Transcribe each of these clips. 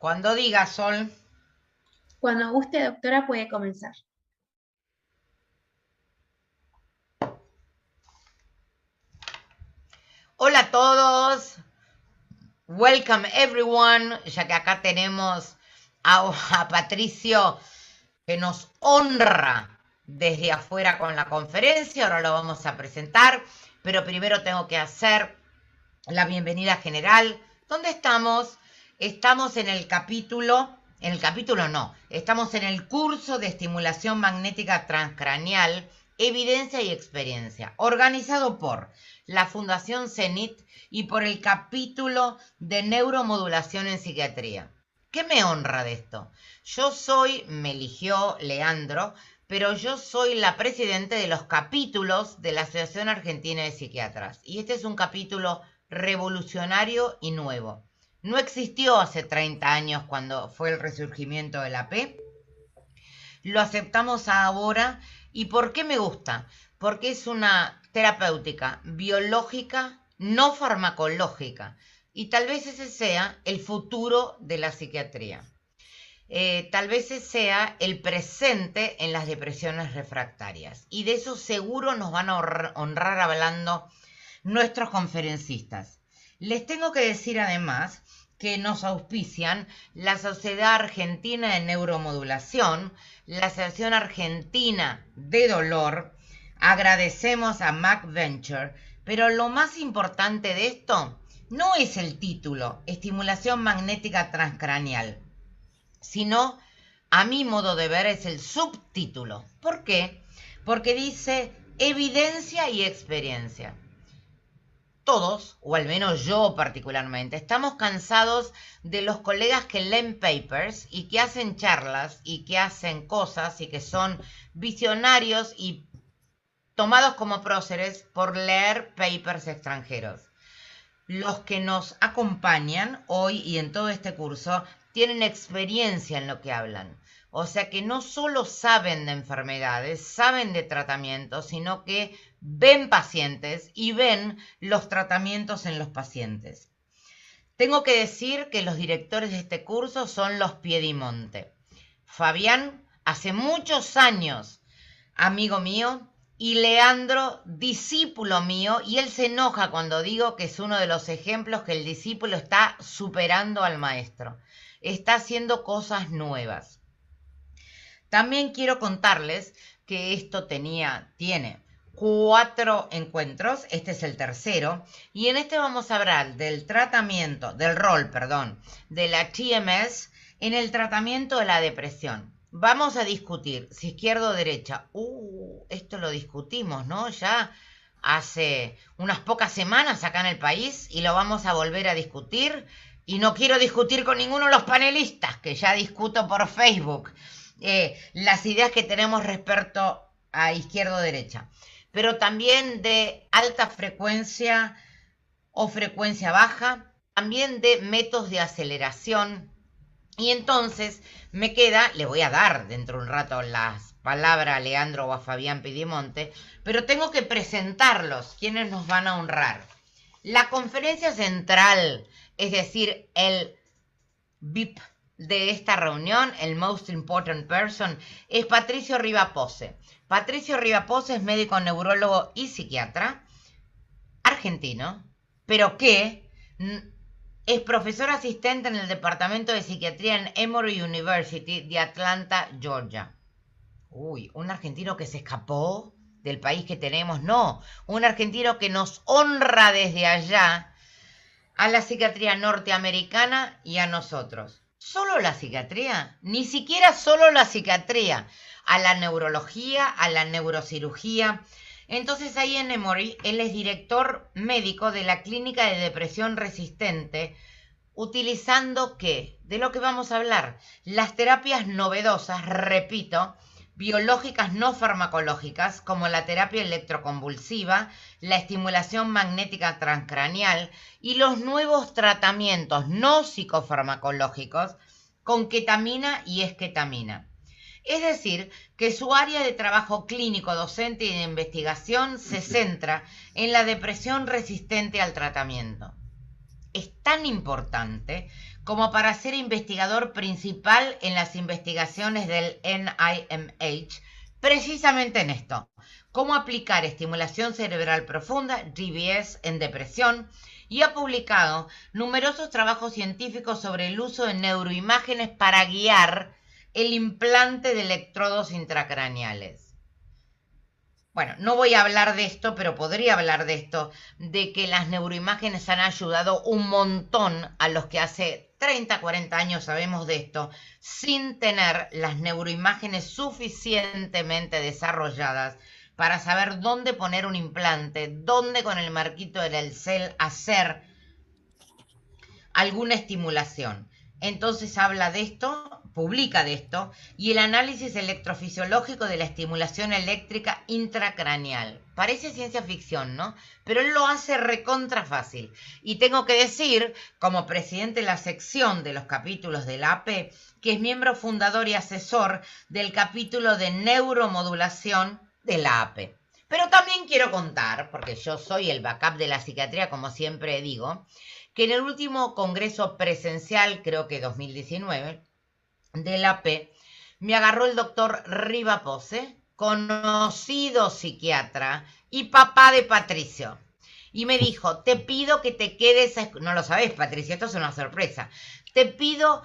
Cuando diga, Sol. Cuando guste, doctora, puede comenzar. Hola a todos. Welcome everyone. Ya que acá tenemos a Patricio que nos honra desde afuera con la conferencia. Ahora lo vamos a presentar. Pero primero tengo que hacer la bienvenida general. ¿Dónde estamos? Estamos en el capítulo... En el capítulo no, estamos en el curso de estimulación magnética transcraneal, evidencia y experiencia, organizado por la Fundación CENIT y por el capítulo de neuromodulación en psiquiatría. ¿Qué me honra de esto? Me eligió Leandro, pero yo soy la presidente de los capítulos de la Asociación Argentina de Psiquiatras. Y este es un capítulo revolucionario y nuevo. No existió hace 30 años cuando fue el resurgimiento de la P. Lo aceptamos ahora. ¿Y por qué me gusta? Porque es una terapéutica biológica, no farmacológica. Y tal vez ese sea el futuro de la psiquiatría. Tal vez ese sea el presente en las depresiones refractarias. Y de eso seguro nos van a honrar hablando nuestros conferencistas. Les tengo que decir además que nos auspician la Sociedad Argentina de Neuromodulación, la Asociación Argentina de Dolor. Agradecemos a MacVenture, pero lo más importante de esto no es el título, estimulación magnética transcraneal, sino, a mi modo de ver, es el subtítulo. ¿Por qué? Porque dice evidencia y experiencia. Todos, o al menos yo particularmente, estamos cansados de los colegas que leen papers y que hacen charlas y que hacen cosas y que son visionarios y tomados como próceres por leer papers extranjeros. Los que nos acompañan hoy y en todo este curso tienen experiencia en lo que hablan. O sea que no solo saben de enfermedades, saben de tratamientos, sino que ven pacientes y ven los tratamientos en los pacientes. Tengo que decir que los directores de este curso son los Piedimonte. Fabián, hace muchos años, amigo mío, y Leandro, discípulo mío, y él se enoja cuando digo que es uno de los ejemplos que el discípulo está superando al maestro. Está haciendo cosas nuevas. También quiero contarles que esto tiene 4 encuentros, este es el tercero, y en este vamos a hablar del rol, de la TMS en el tratamiento de la depresión. Vamos a discutir si izquierda o derecha. Esto lo discutimos, ¿no? Ya hace unas pocas semanas acá en el país y lo vamos a volver a discutir. Y no quiero discutir con ninguno de los panelistas, que ya discuto por Facebook, las ideas que tenemos respecto a izquierda o derecha. Pero también de alta frecuencia o frecuencia baja, también de métodos de aceleración. Y entonces le voy a dar dentro de un rato las palabras a Leandro o a Fabián Piedimonte, pero tengo que presentarlos, quienes nos van a honrar. La conferencia central, es decir, el VIP de esta reunión, el Most Important Person, es Patricio Rivapose. Patricio Rivapose es médico neurólogo y psiquiatra, argentino, pero que es profesor asistente en el Departamento de Psiquiatría en Emory University de Atlanta, Georgia. Un argentino que se escapó del país que tenemos. No, un argentino que nos honra desde allá a la psiquiatría norteamericana y a nosotros. ¿Solo la psiquiatría? Ni siquiera solo la psiquiatría. A la neurología, a la neurocirugía. Entonces ahí en Emory, él es director médico de la clínica de depresión resistente, utilizando ¿qué? De lo que vamos a hablar. Las terapias novedosas, repito, biológicas no farmacológicas, como la terapia electroconvulsiva, la estimulación magnética transcraneal y los nuevos tratamientos no psicofarmacológicos con ketamina y esketamina. Es decir, que su área de trabajo clínico, docente y de investigación se centra en la depresión resistente al tratamiento. es tan importante como para ser investigador principal en las investigaciones del NIMH, precisamente en esto, cómo aplicar estimulación cerebral profunda, DBS, en depresión, y ha publicado numerosos trabajos científicos sobre el uso de neuroimágenes para guiar el implante de electrodos intracraneales. Bueno, no voy a hablar de esto, pero podría hablar de esto, de que las neuroimágenes han ayudado un montón a los que hace 30, 40 años sabemos de esto, sin tener las neuroimágenes suficientemente desarrolladas para saber dónde poner un implante, dónde con el marquito del cel hacer alguna estimulación. Entonces habla de esto, publica de esto, y el análisis electrofisiológico de la estimulación eléctrica intracraneal. Parece ciencia ficción, ¿no? Pero él lo hace recontra fácil. Y tengo que decir, como presidente de la sección de los capítulos de la AP, que es miembro fundador y asesor del capítulo de neuromodulación de la AP. Pero también quiero contar, porque yo soy el backup de la psiquiatría, como siempre digo, que en el último congreso presencial, creo que 2019, de la AP, me agarró el doctor Riva Pose, conocido psiquiatra y papá de Patricio. Y me dijo, te pido que te quedes a... No lo sabés, Patricio, esto es una sorpresa. Te pido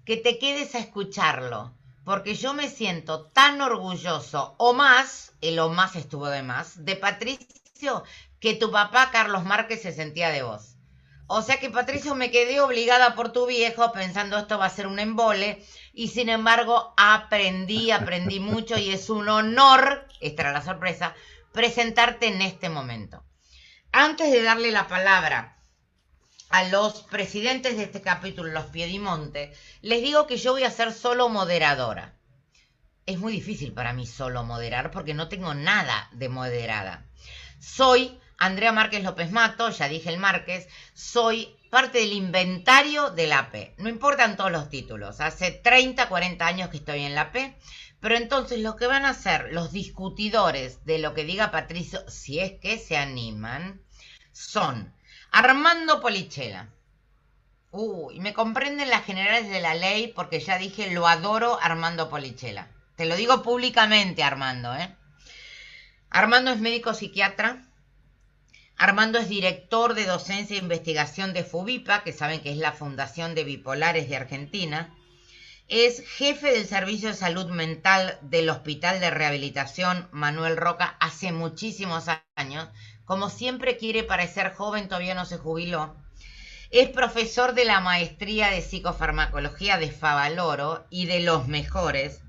que te quedes a escucharlo, porque yo me siento tan orgulloso, o más, el o más estuvo de más, de Patricio, que tu papá Carlos Márquez se sentía de vos. O sea que, Patricio, me quedé obligada por tu viejo pensando esto va a ser un embole y sin embargo aprendí mucho y es un honor, esta era la sorpresa, presentarte en este momento. Antes de darle la palabra a los presidentes de este capítulo, los Piedimonte, les digo que yo voy a ser solo moderadora. Es muy difícil para mí solo moderar porque no tengo nada de moderada. Soy Andrea Márquez López Mato, ya dije el Márquez, soy parte del inventario de la AP. No importan todos los títulos, hace 30, 40 años que estoy en la AP, pero entonces lo que van a ser los discutidores de lo que diga Patricio, si es que se animan, son Armando Polichela. Y me comprenden las generales de la ley porque ya dije, lo adoro Armando Polichela. Te lo digo públicamente, Armando, ¿eh? Armando es médico psiquiatra. Armando es director de docencia e investigación de FUBIPA, que saben que es la Fundación de Bipolares de Argentina. Es jefe del Servicio de Salud Mental del Hospital de Rehabilitación Manuel Roca hace muchísimos años. Como siempre quiere parecer joven, todavía no se jubiló. Es profesor de la maestría de psicofarmacología de Favaloro y de los mejores.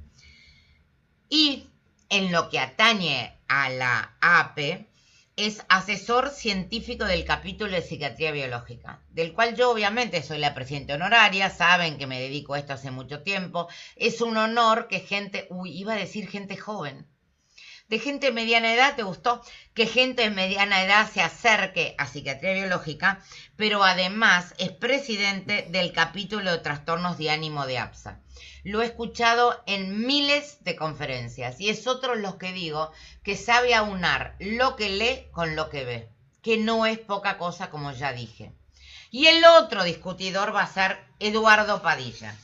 Y en lo que atañe a la AP, es asesor científico del capítulo de psiquiatría biológica, del cual yo obviamente soy la presidenta honoraria, saben que me dedico a esto hace mucho tiempo. Es un honor que gente, iba a decir gente joven, de gente de mediana edad, ¿te gustó? Que gente de mediana edad se acerque a psiquiatría biológica, pero además es presidente del capítulo de trastornos de ánimo de APSA. Lo he escuchado en miles de conferencias y es otro de los que digo que sabe aunar lo que lee con lo que ve, que no es poca cosa como ya dije. Y el otro discutidor va a ser Eduardo Padilla,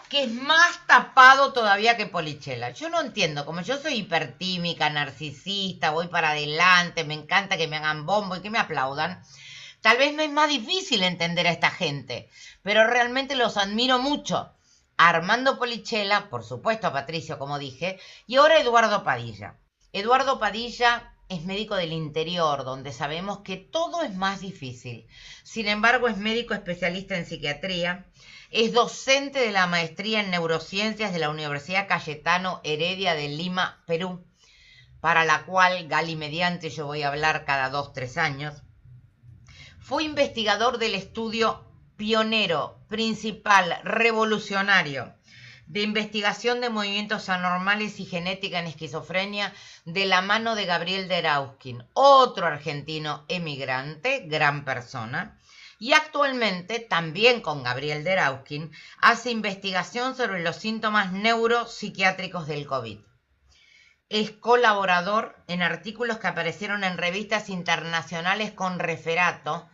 que es más tapado todavía que Polichela. Yo no entiendo, como yo soy hipertímica, narcisista, voy para adelante, me encanta que me hagan bombo y que me aplaudan, tal vez me es más difícil entender a esta gente, pero realmente los admiro mucho. Armando Polichela, por supuesto a Patricio, como dije, y ahora Eduardo Padilla. Eduardo Padilla es médico del interior, donde sabemos que todo es más difícil. Sin embargo, es médico especialista en psiquiatría, es docente de la maestría en neurociencias de la Universidad Cayetano Heredia de Lima, Perú, para la cual, Gali mediante, yo voy a hablar cada 2, 3 años. Fue investigador del estudio pionero, principal, revolucionario de investigación de movimientos anormales y genética en esquizofrenia de la mano de Gabriel Derauskin, otro argentino emigrante, gran persona, y actualmente también con Gabriel Derauskin hace investigación sobre los síntomas neuropsiquiátricos del COVID. Es colaborador en artículos que aparecieron en revistas internacionales con referato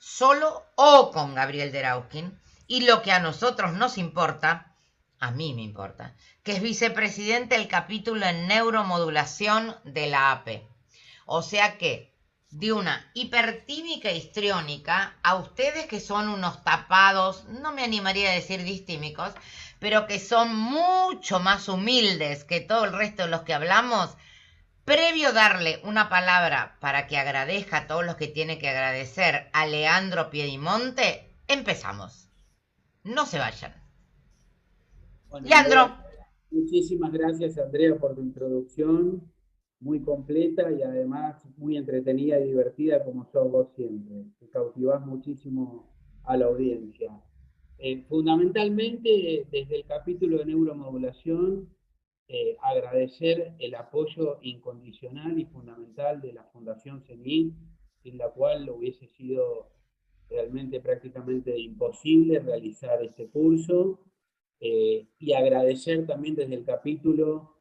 solo o con Gabriel Derauskin, y lo que a nosotros nos importa, a mí me importa, que es vicepresidente del capítulo en neuromodulación de la AP. O sea que, de una hipertímica histriónica, a ustedes que son unos tapados, no me animaría a decir distímicos, pero que son mucho más humildes que todo el resto de los que hablamos, previo darle una palabra para que agradezca a todos los que tiene que agradecer a Leandro Piedimonte, empezamos. No se vayan. Bueno, Leandro. muchísimas gracias, Andrea, por tu introducción, muy completa y además muy entretenida y divertida como sos vos siempre. Te cautivás muchísimo a la audiencia. Fundamentalmente, desde el capítulo de neuromodulación, agradecer el apoyo incondicional y fundamental de la Fundación CENIC, sin la cual hubiese sido realmente prácticamente imposible realizar este curso, y agradecer también desde el capítulo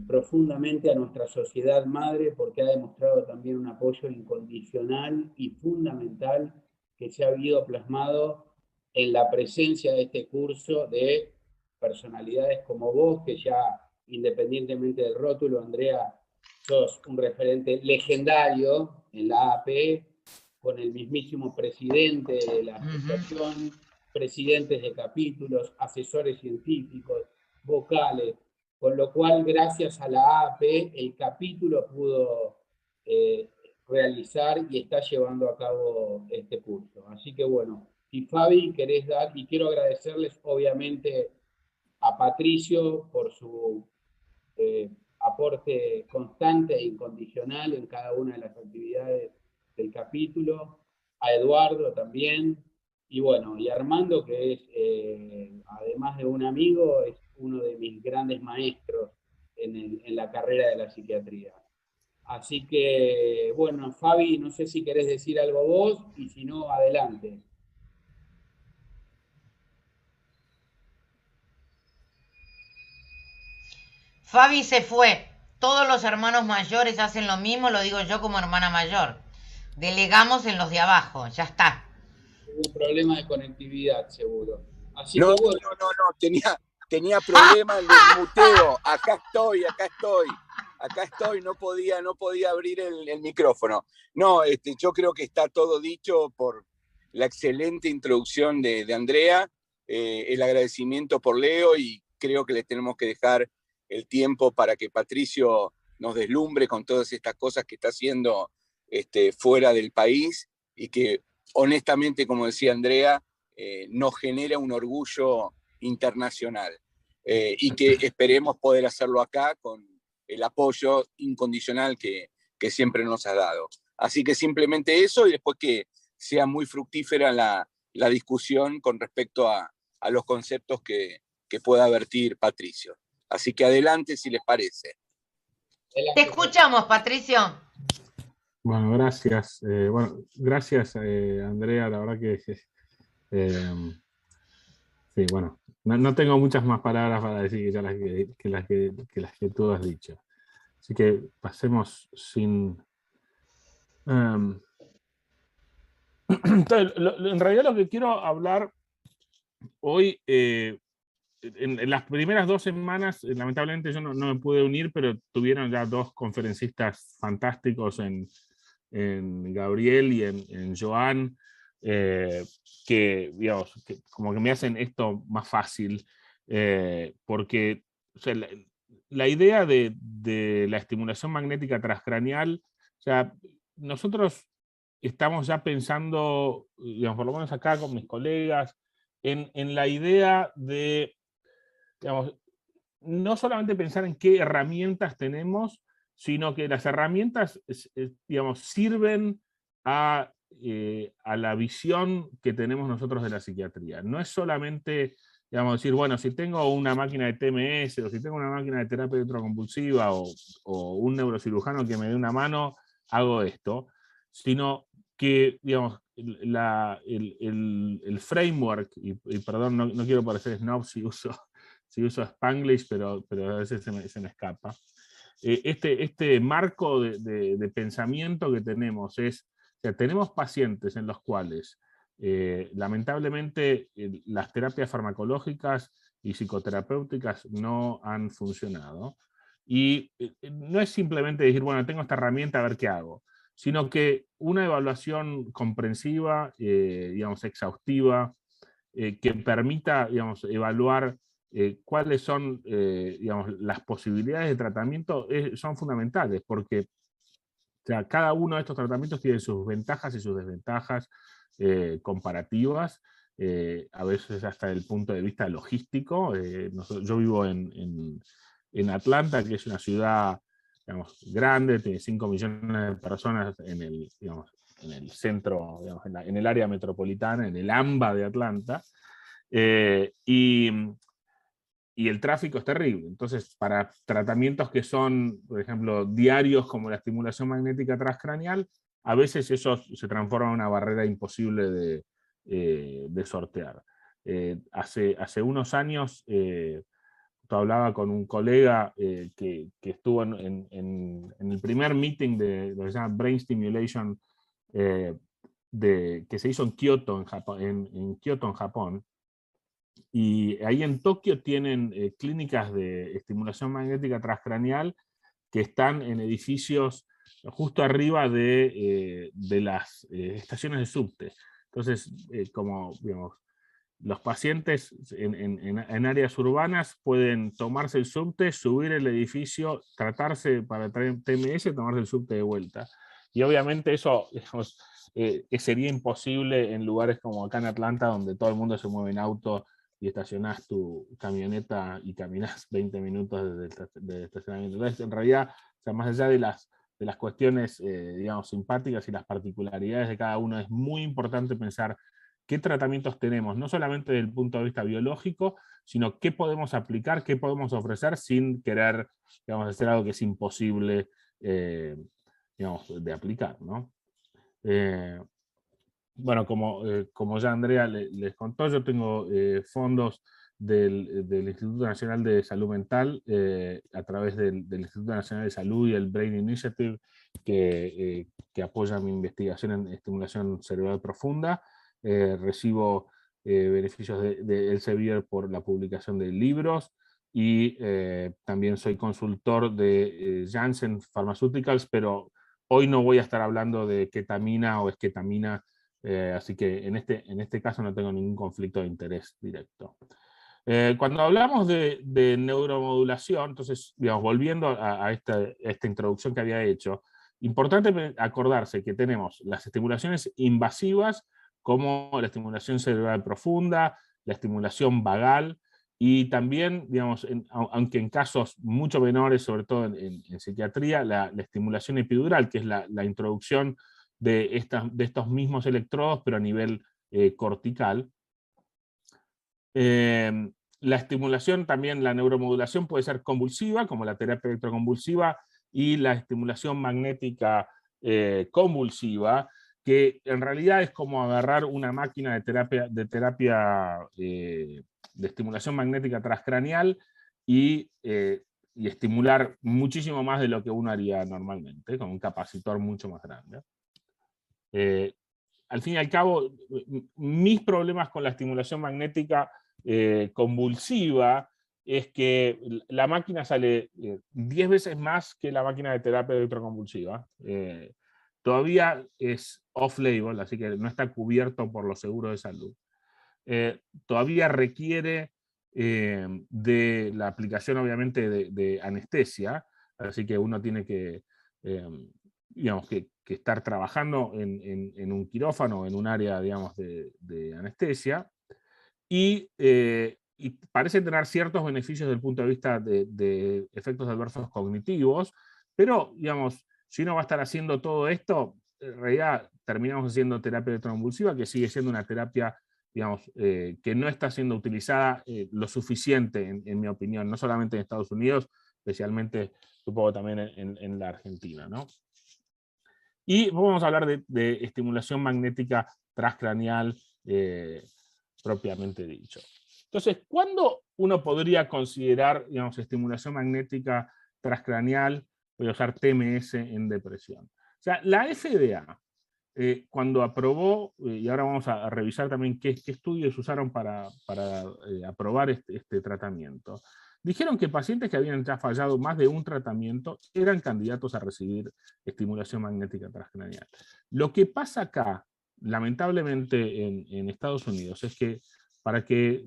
profundamente a nuestra sociedad madre, porque ha demostrado también un apoyo incondicional y fundamental que se ha habido plasmado en la presencia de este curso de personalidades como vos, que ya independientemente del rótulo, Andrea, sos un referente legendario en la AP, con el mismísimo presidente de la asociación, presidentes de capítulos, asesores científicos, vocales, con lo cual gracias a la AP el capítulo pudo realizar y está llevando a cabo este curso. Así que bueno, si Fabi querés dar, y quiero agradecerles obviamente a Patricio por su aporte constante e incondicional en cada una de las actividades del capítulo, a Eduardo también, y bueno, y Armando, que es, además de un amigo, es uno de mis grandes maestros en la carrera de la psiquiatría. Así que, bueno, Fabi, no sé si querés decir algo vos, y si no, adelante. Fabi se fue. Todos los hermanos mayores hacen lo mismo, lo digo yo como hermana mayor. Delegamos en los de abajo, ya está. Un problema de conectividad, seguro. Así No, que bueno. no, tenía problemas en el muteo. Acá estoy, no podía abrir el micrófono. No, yo creo que está todo dicho por la excelente introducción de Andrea, el agradecimiento por Leo, y creo que le tenemos que dejar el tiempo para que Patricio nos deslumbre con todas estas cosas que está haciendo fuera del país, y que honestamente, como decía Andrea, nos genera un orgullo internacional, y que esperemos poder hacerlo acá con el apoyo incondicional que siempre nos ha dado. Así que simplemente eso, y después que sea muy fructífera la discusión con respecto a los conceptos que pueda vertir Patricio. Así que adelante, si les parece. Te escuchamos, Patricio. Bueno, gracias. Gracias, Andrea. La verdad que sí, bueno, no tengo muchas más palabras para decir que las que tú has dicho. Así que pasemos sin... Entonces, en realidad lo que quiero hablar hoy, en las primeras 2 semanas, lamentablemente yo no me pude unir, pero tuvieron ya 2 conferencistas fantásticos en Gabriel y en Joan, que, digamos, que como que me hacen esto más fácil, porque o sea, la idea de la estimulación magnética transcraneal, o sea, nosotros estamos ya pensando, digamos, por lo menos acá con mis colegas, en la idea de, digamos, no solamente pensar en qué herramientas tenemos, sino que las herramientas, digamos, sirven a la visión que tenemos nosotros de la psiquiatría. No es solamente, digamos, decir, bueno, si tengo una máquina de TMS o si tengo una máquina de terapia electroconvulsiva o un neurocirujano que me dé una mano, hago esto, sino que, digamos, el framework, y perdón, no quiero parecer snob si uso Spanglish, pero a veces se me escapa. Este marco de pensamiento que tenemos es sea, tenemos pacientes en los cuales lamentablemente las terapias farmacológicas y psicoterapéuticas no han funcionado. Y no es simplemente decir, bueno, tengo esta herramienta, a ver qué hago, sino que una evaluación comprensiva, digamos, exhaustiva, que permita, digamos, evaluar cuáles son, digamos, las posibilidades de tratamiento son fundamentales, porque o sea, cada uno de estos tratamientos tiene sus ventajas y sus desventajas comparativas, a veces hasta el punto de vista logístico. Yo vivo en Atlanta, que es una ciudad, digamos, grande, tiene 5 millones de personas en el, digamos, en el centro, digamos, en el área metropolitana, en el AMBA de Atlanta, y el tráfico es terrible. Entonces, para tratamientos que son, por ejemplo, diarios, como la estimulación magnética transcraneal, a veces eso se transforma en una barrera imposible de sortear. Hace unos años, hablaba con un colega que estuvo en el primer meeting de lo que se llama Brain Stimulation, que se hizo en Kioto, en Kioto, en Japón. Y ahí en Tokio tienen clínicas de estimulación magnética transcraneal que están en edificios justo arriba de las estaciones de subte. Entonces, como digamos, los pacientes en áreas urbanas pueden tomarse el subte, subir el edificio, tratarse para traer TMS, tomarse el subte de vuelta. Y obviamente eso, digamos, sería imposible en lugares como acá en Atlanta, donde todo el mundo se mueve en auto y estacionás tu camioneta y caminás 20 minutos desde el estacionamiento. Entonces, en realidad, o sea, más allá de las cuestiones, digamos, simpáticas y las particularidades de cada uno, es muy importante pensar qué tratamientos tenemos, no solamente desde el punto de vista biológico, sino qué podemos aplicar, qué podemos ofrecer sin querer, digamos, hacer algo que es imposible, digamos, de aplicar, ¿no? Bueno, como ya Andrea les contó, yo tengo fondos del Instituto Nacional de Salud Mental a través del Instituto Nacional de Salud y el Brain Initiative, que apoya mi investigación en estimulación cerebral profunda. Recibo beneficios de Elsevier por la publicación de libros, y también soy consultor de Janssen Pharmaceuticals, pero hoy no voy a estar hablando de ketamina o esketamina, así que en este caso no tengo ningún conflicto de interés directo. Cuando hablamos de neuromodulación, entonces, digamos, volviendo a esta introducción que había hecho, importante acordarse que tenemos las estimulaciones invasivas, como la estimulación cerebral profunda, la estimulación vagal, y también, digamos, aunque en casos mucho menores, sobre todo en psiquiatría, la estimulación epidural, que es la introducción de estos mismos electrodos, pero a nivel cortical. La estimulación, también la neuromodulación puede ser convulsiva, como la terapia electroconvulsiva, y la estimulación magnética convulsiva, que en realidad es como agarrar una máquina de terapia de estimulación magnética transcraneal y estimular muchísimo más de lo que uno haría normalmente, con un capacitor mucho más grande. Al fin y al cabo, mis problemas con la estimulación magnética convulsiva es que la máquina sale 10 veces más que la máquina de terapia electroconvulsiva. Todavía es off-label, así que no está cubierto por los seguros de salud. Todavía requiere de la aplicación, obviamente, de anestesia, así que uno tiene que, digamos, que estar trabajando en un quirófano, en un área, digamos, de anestesia, y parece tener ciertos beneficios desde el punto de vista de efectos adversos cognitivos, pero, digamos, si uno va a estar haciendo todo esto, en realidad terminamos haciendo terapia electroconvulsiva, que sigue siendo una terapia, digamos, que no está siendo utilizada lo suficiente, en mi opinión, no solamente en Estados Unidos, especialmente, supongo, también en la Argentina, ¿no? Y vamos a hablar de estimulación magnética transcraneal propiamente dicho. Entonces, ¿cuándo uno podría considerar, digamos, estimulación magnética transcraneal, voy a usar TMS, en depresión? O sea, la FDA cuando aprobó, y ahora vamos a revisar también qué estudios usaron para aprobar este tratamiento, dijeron que pacientes que habían ya fallado más de un tratamiento eran candidatos a recibir estimulación magnética transcranial. Lo que pasa acá, lamentablemente en Estados Unidos, es que para que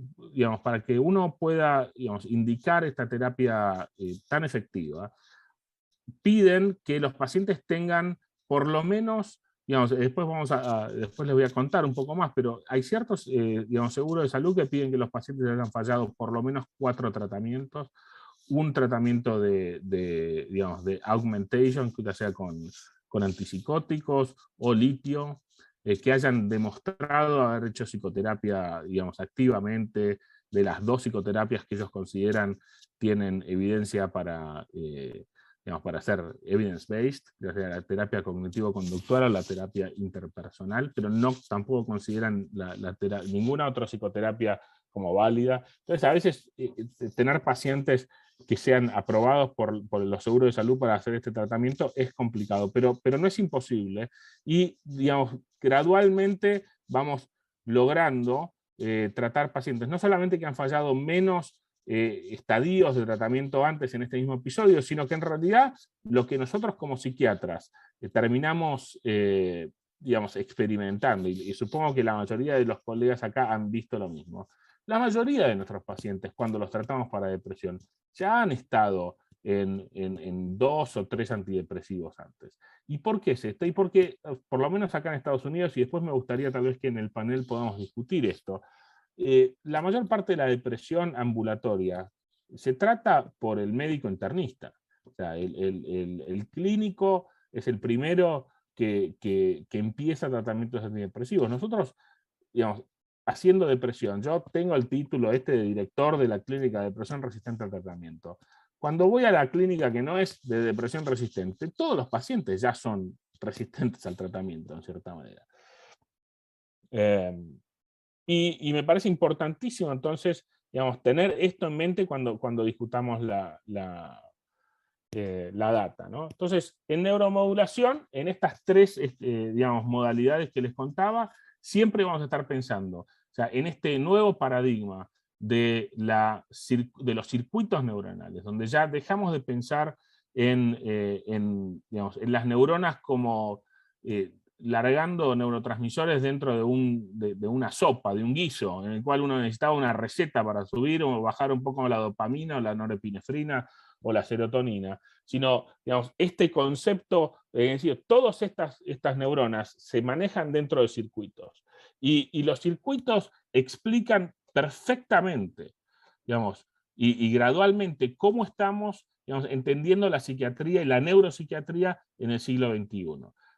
uno pueda, digamos, indicar esta terapia tan efectiva, piden que los pacientes tengan por lo menos, digamos, después les voy a contar un poco más, pero hay ciertos digamos, seguros de salud que piden que los pacientes hayan fallado por lo menos 4 tratamientos, un tratamiento digamos, de augmentation, ya sea con antipsicóticos o litio, que hayan demostrado haber hecho psicoterapia, digamos, activamente, de las 2 psicoterapias que ellos consideran tienen evidencia para, digamos, para ser evidence-based, la terapia cognitivo-conductual o la terapia interpersonal, pero tampoco consideran ninguna otra psicoterapia como válida. Entonces, a veces tener pacientes que sean aprobados por los seguros de salud para hacer este tratamiento es complicado, pero no es imposible. Y, digamos, gradualmente vamos logrando tratar pacientes, no solamente que han fallado menos estadios de tratamiento antes en este mismo episodio, sino que en realidad lo que nosotros como psiquiatras terminamos digamos, experimentando, y supongo que la mayoría de los colegas acá han visto lo mismo. La mayoría de nuestros pacientes, cuando los tratamos para depresión, ya han estado en 2 o 3 antidepresivos antes. ¿Y por qué es esto? Y porque, por lo menos acá en Estados Unidos, y después me gustaría tal vez que en el panel podamos discutir esto, la mayor parte de la depresión ambulatoria se trata por el médico internista. O sea, el clínico es el primero que empieza tratamientos antidepresivos. Nosotros, digamos, haciendo depresión, yo tengo el título de director de la clínica de depresión resistente al tratamiento. Cuando voy a la clínica que no es de depresión resistente, todos los pacientes ya son resistentes al tratamiento, en cierta manera. Y me parece importantísimo, entonces, digamos, tener esto en mente cuando discutamos la data, ¿no? Entonces, en neuromodulación, en estas 3 digamos, modalidades que les contaba, siempre vamos a estar pensando, o sea, en este nuevo paradigma de los circuitos neuronales, donde ya dejamos de pensar digamos, en las neuronas como largando neurotransmisores dentro de una sopa, de un guiso, en el cual uno necesitaba una receta para subir o bajar un poco la dopamina o la norepinefrina o la serotonina, sino, digamos, este concepto, es decir, todas estas neuronas se manejan dentro de circuitos, y los circuitos explican perfectamente, digamos, y gradualmente cómo estamos, digamos, entendiendo la psiquiatría y la neuropsiquiatría en el siglo XXI.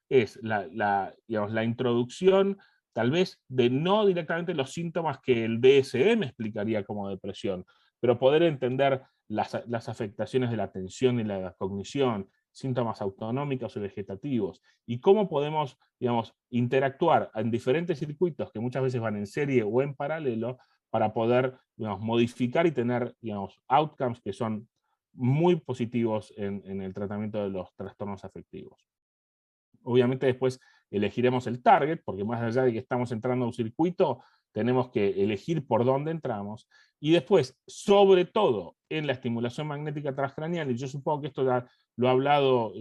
Es digamos, la introducción, tal vez, de no directamente los síntomas que el DSM explicaría como depresión, pero poder entender las afectaciones de la atención y la cognición, síntomas autonómicos y vegetativos, y cómo podemos, digamos, interactuar en diferentes circuitos que muchas veces van en serie o en paralelo para poder, digamos, modificar y tener, digamos, outcomes que son muy positivos en el tratamiento de los trastornos afectivos. Obviamente después elegiremos el target, porque más allá de que estamos entrando a un circuito, tenemos que elegir por dónde entramos, y después, sobre todo, en la estimulación magnética transcranial, y yo supongo que esto ya lo ha hablado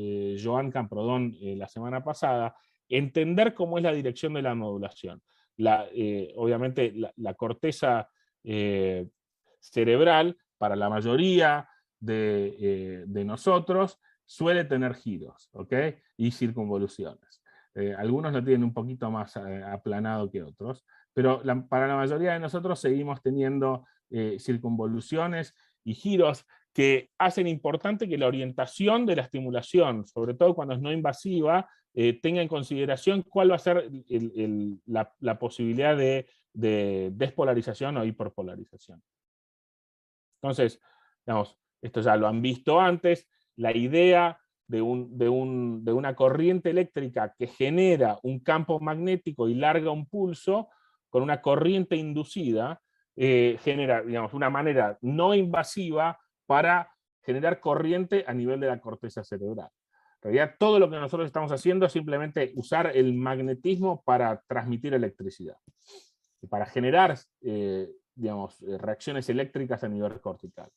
Joan Camprodón la semana pasada, entender cómo es la dirección de la modulación. Obviamente la corteza cerebral, para la mayoría de nosotros, suele tener giros, ¿ok? Y circunvoluciones. Algunos lo tienen un poquito más aplanado que otros, pero para la mayoría de nosotros seguimos teniendo circunvoluciones y giros que hacen importante que la orientación de la estimulación, sobre todo cuando es no invasiva, tenga en consideración cuál va a ser la posibilidad de despolarización o hiperpolarización. Entonces, digamos, esto ya lo han visto antes, la idea de una corriente eléctrica que genera un campo magnético y larga un pulso, con una corriente inducida, genera, digamos, una manera no invasiva para generar corriente a nivel de la corteza cerebral. realidad todo lo que nosotros estamos haciendo es simplemente usar el magnetismo para transmitir electricidad, para generar reacciones eléctricas a nivel cortical.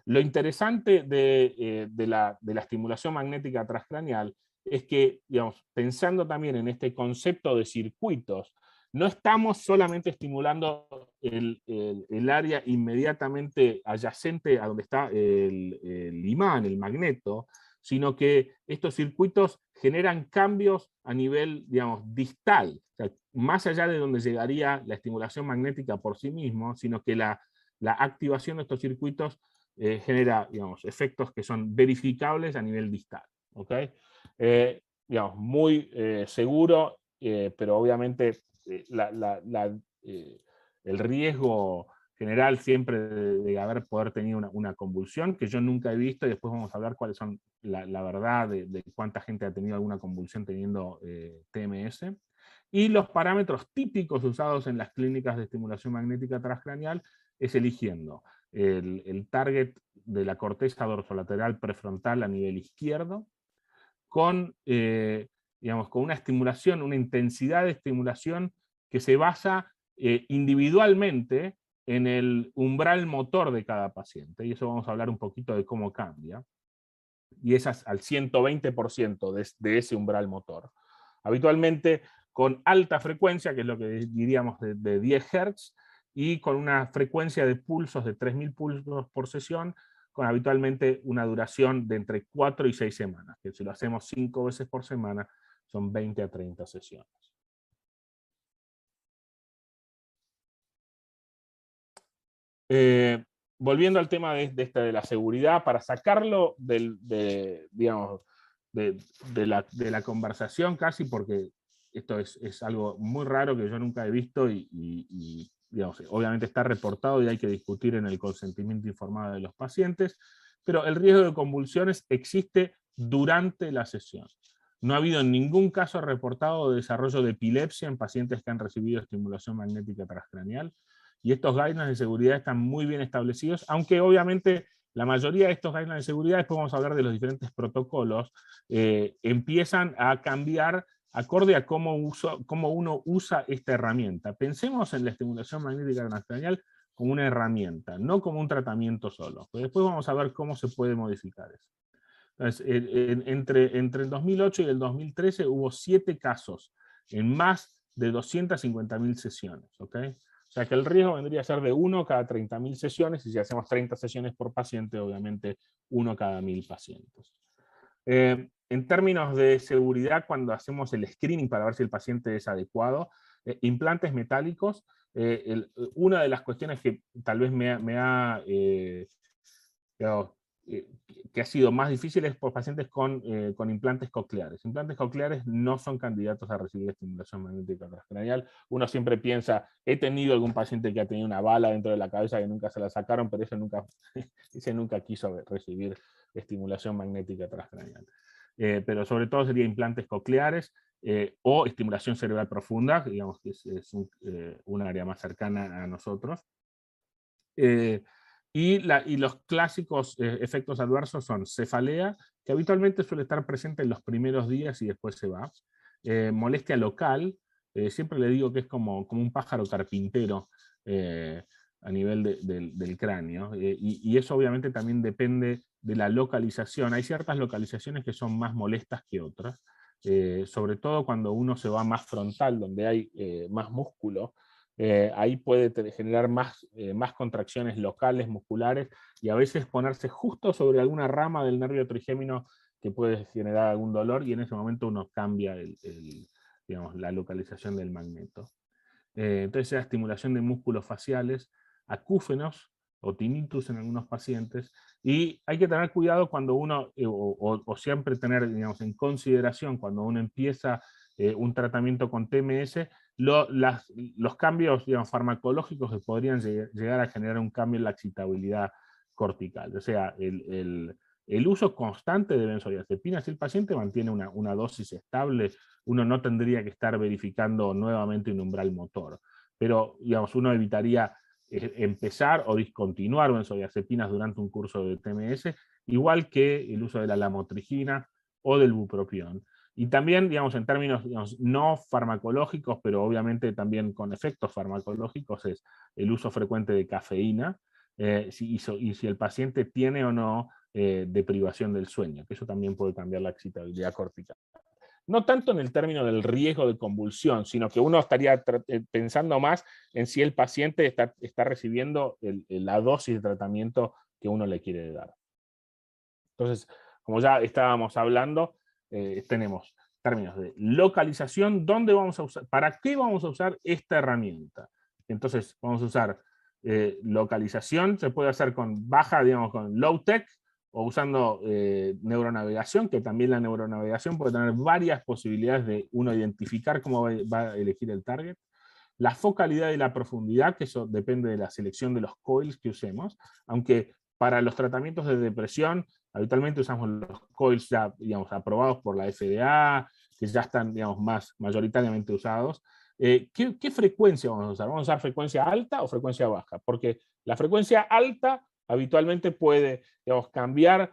Lo interesante de la estimulación magnética transcraneal es que, digamos, pensando también en este concepto de circuitos, no estamos solamente estimulando el área inmediatamente adyacente a donde está el imán, el magneto, sino que estos circuitos generan cambios a nivel, digamos, distal, o sea, más allá de donde llegaría la estimulación magnética por sí mismo, sino que la activación de estos circuitos genera, digamos, efectos que son verificables a nivel distal. ¿Okay? Digamos, muy seguro, pero obviamente el riesgo general siempre de poder tener una convulsión, que yo nunca he visto, y después vamos a hablar cuáles son la verdad de cuánta gente ha tenido alguna convulsión teniendo TMS. Y los parámetros típicos usados en las clínicas de estimulación magnética transcraneal es eligiendo el target de la corteza dorsolateral prefrontal a nivel izquierdo, con, digamos, con una estimulación, una intensidad de estimulación que se basa individualmente en el umbral motor de cada paciente, y eso vamos a hablar un poquito de cómo cambia, y es al 120% de ese umbral motor. Habitualmente con alta frecuencia, que es lo que diríamos de 10 Hz, y con una frecuencia de pulsos de 3000 pulsos por sesión, con habitualmente una duración de entre 4 y 6 semanas, que si lo hacemos 5 veces por semana, son 20 a 30 sesiones. Volviendo al tema de la seguridad, para sacarlo digamos, de la conversación casi, porque esto es algo muy raro que yo nunca he visto y digamos, obviamente está reportado y hay que discutir en el consentimiento informado de los pacientes, pero el riesgo de convulsiones existe durante la sesión. No ha habido ningún caso reportado de desarrollo de epilepsia en pacientes que han recibido estimulación magnética transcraneal, y estos guidelines de seguridad están muy bien establecidos, aunque obviamente la mayoría de estos guidelines de seguridad, después vamos a hablar de los diferentes protocolos, empiezan a cambiar acorde a cómo uno usa esta herramienta. Pensemos en la estimulación magnética transcraneal como una herramienta, no como un tratamiento solo. Pero después vamos a ver cómo se puede modificar eso. Entonces, entre el 2008 y el 2013 hubo 7 casos en más de 250.000 sesiones. ¿Okay? O sea que el riesgo vendría a ser de 1 cada 30.000 sesiones, y si hacemos 30 sesiones por paciente, obviamente 1 cada 1000 pacientes. En términos de seguridad, cuando hacemos el screening para ver si el paciente es adecuado, implantes metálicos, una de las cuestiones que tal vez que ha sido más difícil es por pacientes con implantes cocleares. Implantes cocleares no son candidatos a recibir estimulación magnética transcraneal. Uno siempre piensa, he tenido algún paciente que ha tenido una bala dentro de la cabeza que nunca se la sacaron, pero ese nunca quiso recibir estimulación magnética transcraneal. Pero sobre todo sería implantes cocleares o estimulación cerebral profunda, digamos que es un área más cercana a nosotros. Y los clásicos efectos adversos son cefalea, que habitualmente suele estar presente en los primeros días y después se va. Molestia local, siempre le digo que es como un pájaro carpintero a nivel del cráneo, y eso obviamente también depende de la localización. Hay ciertas localizaciones que son más molestas que otras, sobre todo cuando uno se va más frontal, donde hay más músculo. Ahí puede generar más contracciones locales, musculares, y a veces ponerse justo sobre alguna rama del nervio trigémino que puede generar algún dolor, y en ese momento uno cambia digamos, la localización del magneto. Entonces la estimulación de músculos faciales, acúfenos o tinnitus en algunos pacientes, y hay que tener cuidado cuando uno, o siempre tener, digamos, en consideración cuando uno empieza un tratamiento con TMS, los cambios, digamos, farmacológicos que podrían llegar a generar un cambio en la excitabilidad cortical. O sea, el uso constante de benzodiazepinas, si el paciente mantiene una dosis estable, uno no tendría que estar verificando nuevamente un umbral motor. Pero, digamos, uno evitaría empezar o discontinuar benzodiazepinas durante un curso de TMS, igual que el uso de la lamotrigina o del bupropión. Y también, digamos, en términos, digamos, no farmacológicos, pero obviamente también con efectos farmacológicos, es el uso frecuente de cafeína, y si el paciente tiene o no deprivación del sueño, que eso también puede cambiar la excitabilidad cortical. No tanto en el término del riesgo de convulsión, sino que uno estaría pensando más en si el paciente está recibiendo la dosis de tratamiento que uno le quiere dar. Entonces, como ya estábamos hablando, tenemos términos de localización, ¿dónde vamos a usar? ¿Para qué vamos a usar esta herramienta? Entonces, vamos a usar localización, se puede hacer con baja, digamos, con low tech, o usando neuronavegación, que también la neuronavegación puede tener varias posibilidades de uno identificar cómo va a elegir el target. La focalidad y la profundidad, que eso depende de la selección de los coils que usemos, aunque para los tratamientos de depresión habitualmente usamos los coils ya, digamos, aprobados por la FDA, que ya están, digamos, más mayoritariamente usados. ¿Qué frecuencia vamos a usar? ¿Vamos a usar frecuencia alta o frecuencia baja? Porque la frecuencia alta habitualmente puede, digamos, cambiar,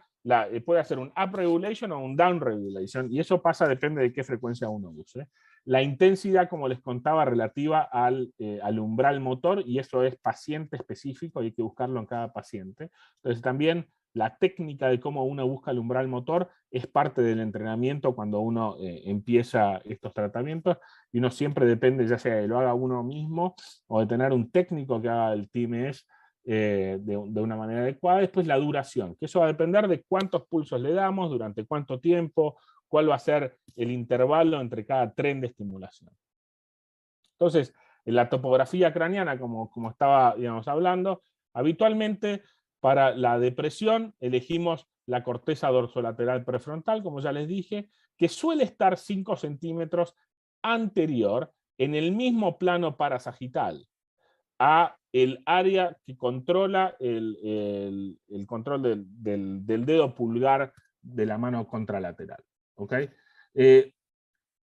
puede hacer un up regulation o un down regulation, y eso depende de qué frecuencia uno use. La intensidad, como les contaba, relativa al umbral motor, y eso es paciente específico, hay que buscarlo en cada paciente. Entonces también la técnica de cómo uno busca el umbral motor es parte del entrenamiento cuando uno empieza estos tratamientos, y uno siempre depende, ya sea de lo haga uno mismo o de tener un técnico que haga el TMS de una manera adecuada. Después la duración, que eso va a depender de cuántos pulsos le damos, durante cuánto tiempo, cuál va a ser el intervalo entre cada tren de estimulación. Entonces, en la topografía craneana, como estaba, digamos, hablando, habitualmente para la depresión elegimos la corteza dorsolateral prefrontal, como ya les dije, que suele estar 5 centímetros anterior en el mismo plano parasagital a el área que controla el control del dedo pulgar de la mano contralateral. ¿Okay?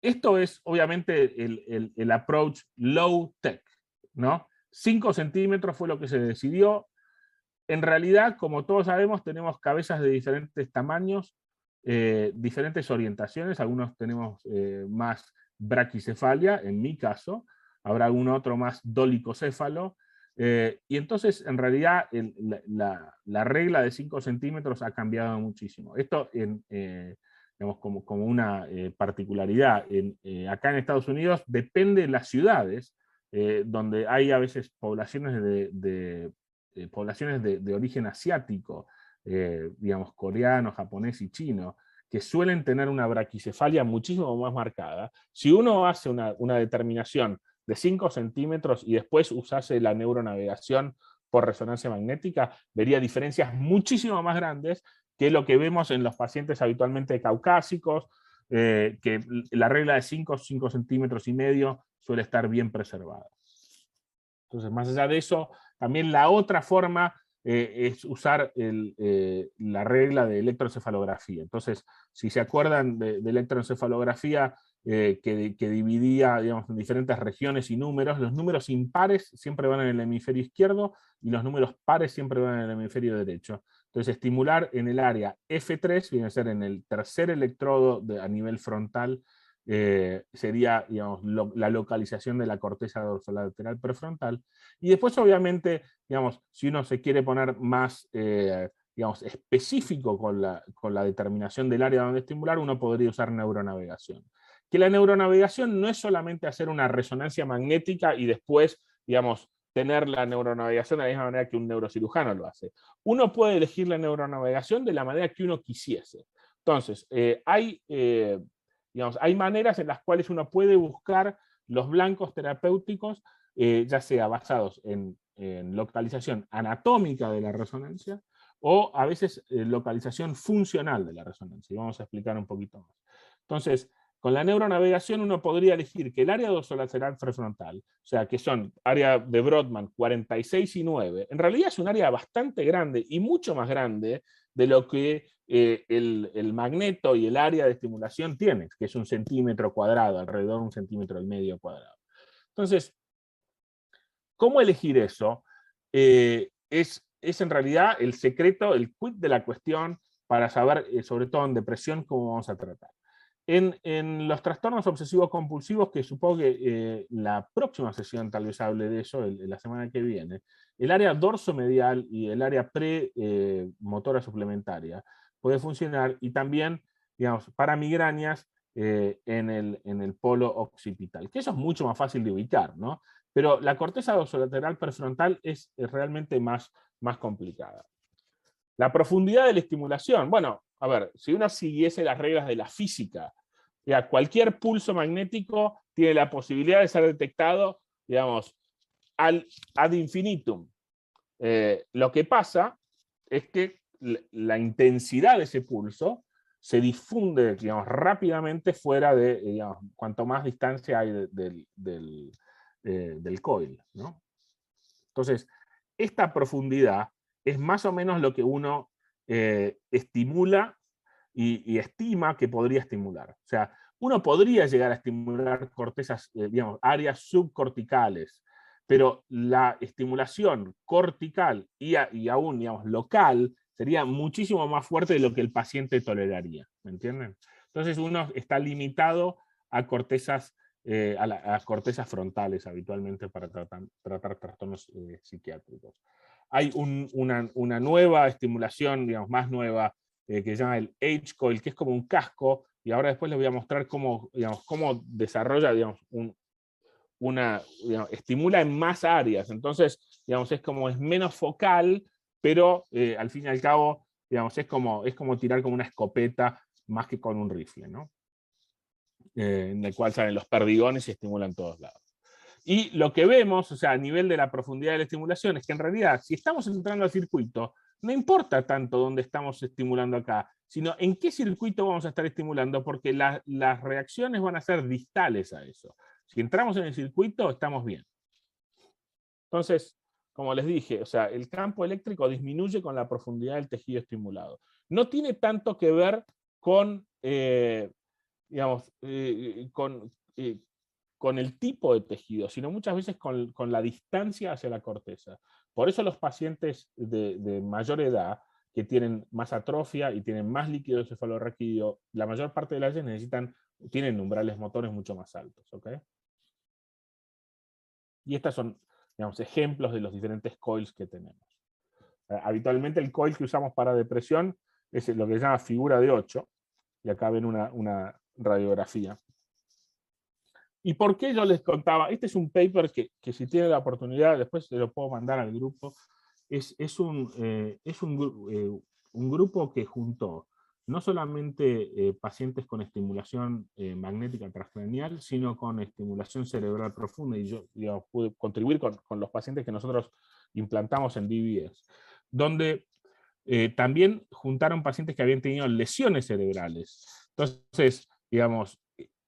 Esto es obviamente el approach low tech, ¿no? 5 centímetros fue lo que se decidió. En realidad, como todos sabemos, tenemos cabezas de diferentes tamaños, diferentes orientaciones. Algunos tenemos más braquicefalia, en mi caso. Habrá algún otro más dolicocéfalo. Y entonces, en realidad, la regla de 5 centímetros ha cambiado muchísimo. Esto, digamos, como una particularidad. Acá en Estados Unidos depende de las ciudades, donde hay a veces poblaciones de origen asiático, digamos, coreano, japonés y chino, que suelen tener una braquicefalia muchísimo más marcada. Si uno hace una determinación de 5 centímetros y después usase la neuronavegación por resonancia magnética, vería diferencias muchísimo más grandes que lo que vemos en los pacientes habitualmente caucásicos, que la regla de 5 centímetros y medio suele estar bien preservada. Entonces, más allá de eso, también la otra forma es usar la regla de electroencefalografía. Entonces, si se acuerdan de electroencefalografía que dividía, digamos, en diferentes regiones y números, los números impares siempre van en el hemisferio izquierdo y los números pares siempre van en el hemisferio derecho. Entonces, estimular en el área F3, viene a ser en el tercer electrodo a nivel frontal, sería, digamos, la localización de la corteza dorsolateral prefrontal. Y después, obviamente, digamos, si uno se quiere poner más digamos, específico con la determinación del área donde estimular, uno podría usar neuronavegación. Que la neuronavegación no es solamente hacer una resonancia magnética y después, digamos, tener la neuronavegación de la misma manera que un neurocirujano lo hace. Uno puede elegir la neuronavegación de la manera que uno quisiese. Entonces, digamos, hay maneras en las cuales uno puede buscar los blancos terapéuticos, ya sea basados en localización anatómica de la resonancia o a veces localización funcional de la resonancia. Y vamos a explicar un poquito más. Entonces, con la neuronavegación uno podría elegir que el área dorsolateral prefrontal, o sea, que son área de Brodmann 46 y 9, en realidad es un área bastante grande y mucho más grande de lo que el magneto y el área de estimulación tiene, que es 1 centímetro cuadrado, alrededor de 1,5 centímetros cuadrado. Entonces, ¿cómo elegir eso? Es en realidad el secreto, el quid de la cuestión, para saber, sobre todo en depresión, cómo vamos a tratar. En los trastornos obsesivos compulsivos, que supongo que la próxima sesión tal vez hable de eso, la semana que viene, el área dorsomedial y el área premotora suplementaria puede funcionar, y también, digamos, para migrañas en el polo occipital, que eso es mucho más fácil de ubicar, ¿no? Pero la corteza dorsolateral prefrontal es realmente más complicada. La profundidad de la estimulación. Bueno, a ver, si uno siguiese las reglas de la física, ya, cualquier pulso magnético tiene la posibilidad de ser detectado, digamos, ad infinitum. Lo que pasa es que la intensidad de ese pulso se difunde, digamos, rápidamente fuera de, digamos, cuanto más distancia hay del coil, ¿no? Entonces, esta profundidad es más o menos lo que uno estimula y estima que podría estimular. O sea, uno podría llegar a estimular cortezas, digamos, áreas subcorticales, pero la estimulación cortical y aún, digamos, local sería muchísimo más fuerte de lo que el paciente toleraría, ¿me entienden? Entonces uno está limitado a cortezas, a cortezas frontales habitualmente para tratar trastornos psiquiátricos. Hay una nueva estimulación, digamos, más nueva, que se llama el H-Coil, que es como un casco, y ahora después les voy a mostrar cómo, digamos, cómo desarrolla, digamos, digamos, estimula en más áreas. Entonces, digamos, es menos focal, pero al fin y al cabo, digamos, es como tirar como una escopeta más que con un rifle, ¿no? En el cual salen los perdigones y estimulan todos lados. Y lo que vemos, o sea, a nivel de la profundidad de la estimulación, es que en realidad, si estamos entrando al circuito, no importa tanto dónde estamos estimulando acá, sino en qué circuito vamos a estar estimulando, porque las reacciones van a ser distales a eso. Si entramos en el circuito, estamos bien. Entonces, como les dije, o sea, el campo eléctrico disminuye con la profundidad del tejido estimulado. No tiene tanto que ver con, digamos, con el tipo de tejido, sino muchas veces con la distancia hacia la corteza. Por eso los pacientes de mayor edad, que tienen más atrofia y tienen más líquido cefalorraquídeo, la mayor parte de las veces tienen umbrales motores mucho más altos. ¿Okay? Y estos son, digamos, ejemplos de los diferentes coils que tenemos. Habitualmente el coil que usamos para depresión es lo que se llama figura de 8, y acá ven una radiografía. ¿Y por qué yo les contaba? Este es un paper que si tienen la oportunidad, después se lo puedo mandar al grupo. Es un grupo que juntó no solamente pacientes con estimulación magnética transcranial, sino con estimulación cerebral profunda, y yo pude contribuir con los pacientes que nosotros implantamos en DBS, donde también juntaron pacientes que habían tenido lesiones cerebrales. Entonces, digamos,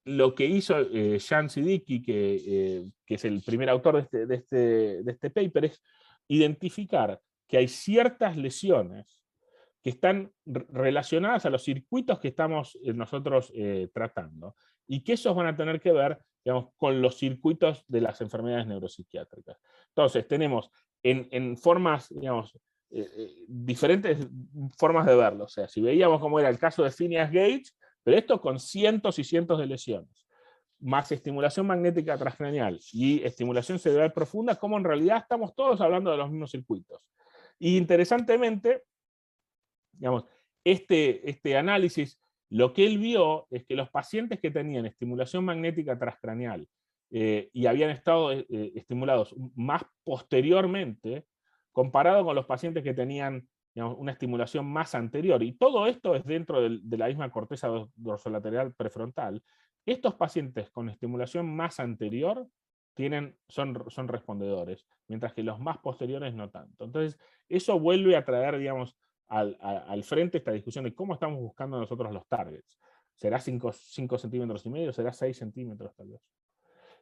lo que hizo Jan Siddiqui, que es el primer autor de este paper, es identificar que hay ciertas lesiones que están relacionadas a los circuitos que estamos nosotros tratando, y que esos van a tener que ver, digamos, con los circuitos de las enfermedades neuropsiquiátricas. Entonces, tenemos en formas, digamos, diferentes formas de verlo. O sea, si veíamos cómo era el caso de Phineas Gage, pero esto con cientos y cientos de lesiones, más estimulación magnética transcranial y estimulación cerebral profunda, como en realidad estamos todos hablando de los mismos circuitos. Y interesantemente, digamos, este análisis, lo que él vio es que los pacientes que tenían estimulación magnética transcranial y habían estado estimulados más posteriormente, comparado con los pacientes que tenían, digamos, una estimulación más anterior, y todo esto es dentro de la misma corteza dorsolateral prefrontal, estos pacientes con estimulación más anterior son respondedores, mientras que los más posteriores no tanto. Entonces, eso vuelve a traer, digamos, al frente esta discusión de cómo estamos buscando nosotros los targets. ¿Será 5 centímetros y medio? ¿Será 6 centímetros tal vez?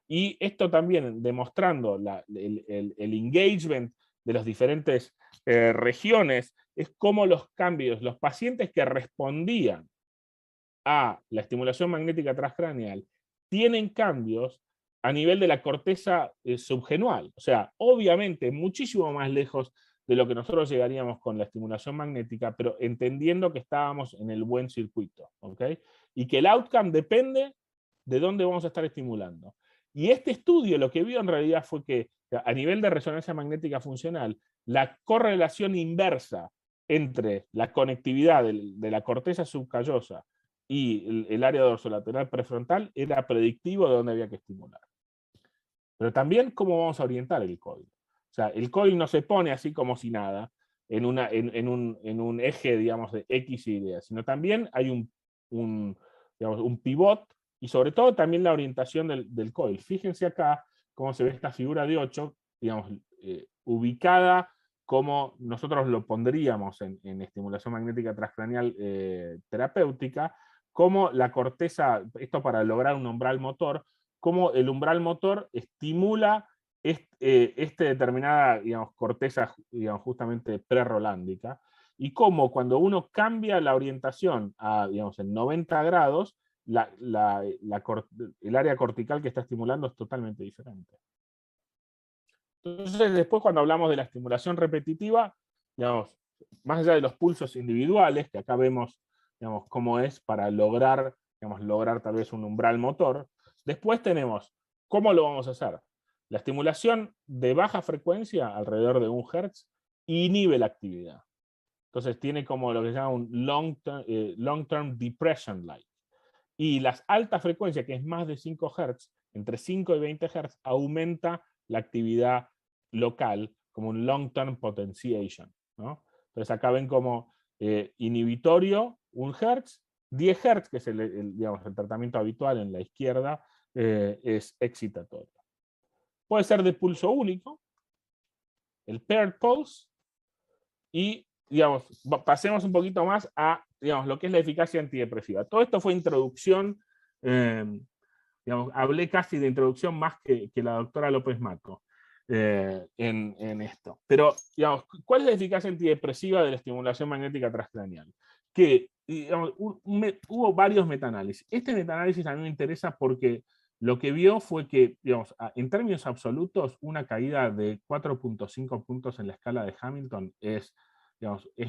Y esto también demostrando el engagement de las diferentes regiones, es cómo los cambios, los pacientes que respondían a la estimulación magnética transcranial tienen cambios a nivel de la corteza subgenual. O sea, obviamente muchísimo más lejos de lo que nosotros llegaríamos con la estimulación magnética, pero entendiendo que estábamos en el buen circuito, ¿ok? Y que el outcome depende de dónde vamos a estar estimulando. Y este estudio lo que vio en realidad fue que a nivel de resonancia magnética funcional, la correlación inversa entre la conectividad de la corteza subcallosa y el área dorsolateral prefrontal era predictivo de dónde había que estimular. Pero también cómo vamos a orientar el coil. O sea, el coil no se pone así como si nada en un eje, digamos, de X y Y, sino también hay digamos, un pivot y sobre todo también la orientación del coil. Fíjense acá cómo se ve esta figura de 8, digamos, ubicada como nosotros lo pondríamos en estimulación magnética transcraneal terapéutica, como la corteza, esto para lograr un umbral motor, cómo el umbral motor estimula determinada, digamos, corteza, digamos, justamente prerolándica, y cómo cuando uno cambia la orientación a, digamos, en 90 grados, el área cortical que está estimulando es totalmente diferente. Entonces, después cuando hablamos de la estimulación repetitiva, digamos, más allá de los pulsos individuales, que acá vemos, digamos, cómo es para lograr tal vez un umbral motor, después tenemos cómo lo vamos a hacer. La estimulación de baja frecuencia, alrededor de 1 Hz, inhibe la actividad. Entonces tiene como lo que se llama un long-term depression like. Y las altas frecuencias, que es más de 5 Hz, entre 5 y 20 Hz, aumenta la actividad local como un long-term potentiation, ¿no? Entonces acá ven como inhibitorio 1 Hz, 10 Hz, que es digamos, el tratamiento habitual en la izquierda, es excitatorio. Puede ser de pulso único, el paired pulse, y digamos, pasemos un poquito más a, digamos, lo que es la eficacia antidepresiva. Todo esto fue introducción, digamos, hablé casi de introducción más que la doctora López Mato en esto. Pero, digamos, ¿cuál es la eficacia antidepresiva de la estimulación magnética transcraneal? Que, digamos, hubo varios metaanálisis. Este metaanálisis a mí me interesa porque lo que vio fue que, digamos, en términos absolutos, una caída de 4.5 puntos en la escala de Hamilton es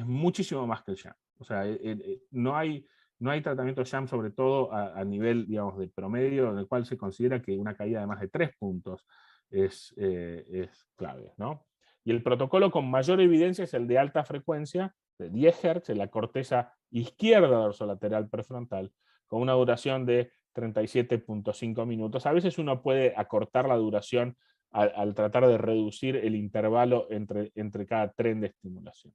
muchísimo más que el sham. O sea, no hay tratamiento sham, sobre todo a nivel, digamos, de promedio, en el cual se considera que una caída de más de 3 puntos es clave, ¿no? Y el protocolo con mayor evidencia es el de alta frecuencia, de 10 Hz, en la corteza izquierda dorsolateral prefrontal, con una duración de 37.5 minutos. A veces uno puede acortar la duración al tratar de reducir el intervalo entre cada tren de estimulación.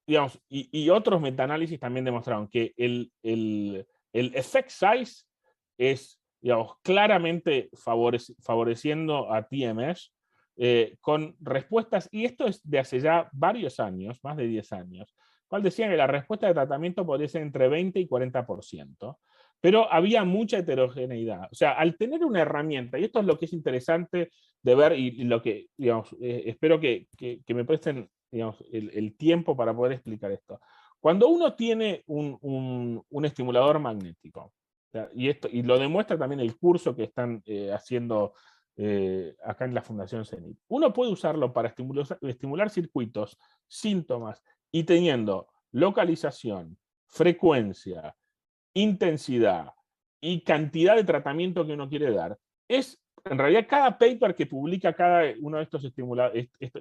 Digamos, y otros metaanálisis también demostraron que el effect size es, digamos, claramente favoreciendo a TMS con respuestas, y esto es de hace ya varios años, más de 10 años, cual decían que la respuesta de tratamiento podría ser entre 20 y 40%, pero había mucha heterogeneidad. O sea, al tener una herramienta, y esto es lo que es interesante de ver, y lo que, digamos, espero que me presten, digamos, el tiempo para poder explicar esto. Cuando uno tiene un estimulador magnético, y lo demuestra también el curso que están haciendo acá en la Fundación CENIT, uno puede usarlo para estimular circuitos, síntomas, y teniendo localización, frecuencia, intensidad y cantidad de tratamiento que uno quiere dar, es en realidad cada paper que publica cada uno de estos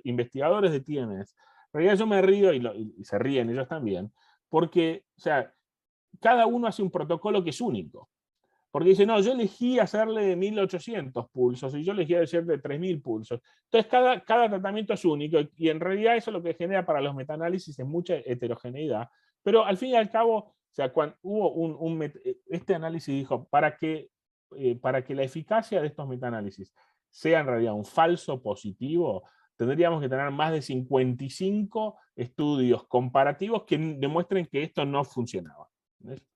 investigadores de TMS, en realidad yo me río y se ríen ellos también, porque, o sea, cada uno hace un protocolo que es único. Porque dice, no, yo elegí hacerle 1800 pulsos y yo elegí hacerle 3000 pulsos. Entonces, cada tratamiento es único y en realidad eso lo que genera para los metaanálisis es mucha heterogeneidad. Pero al fin y al cabo, o sea, cuando hubo este análisis dijo, para que la eficacia de estos metaanálisis sea en realidad un falso positivo, tendríamos que tener más de 55 estudios comparativos que demuestren que esto no funcionaba. ¿Ves?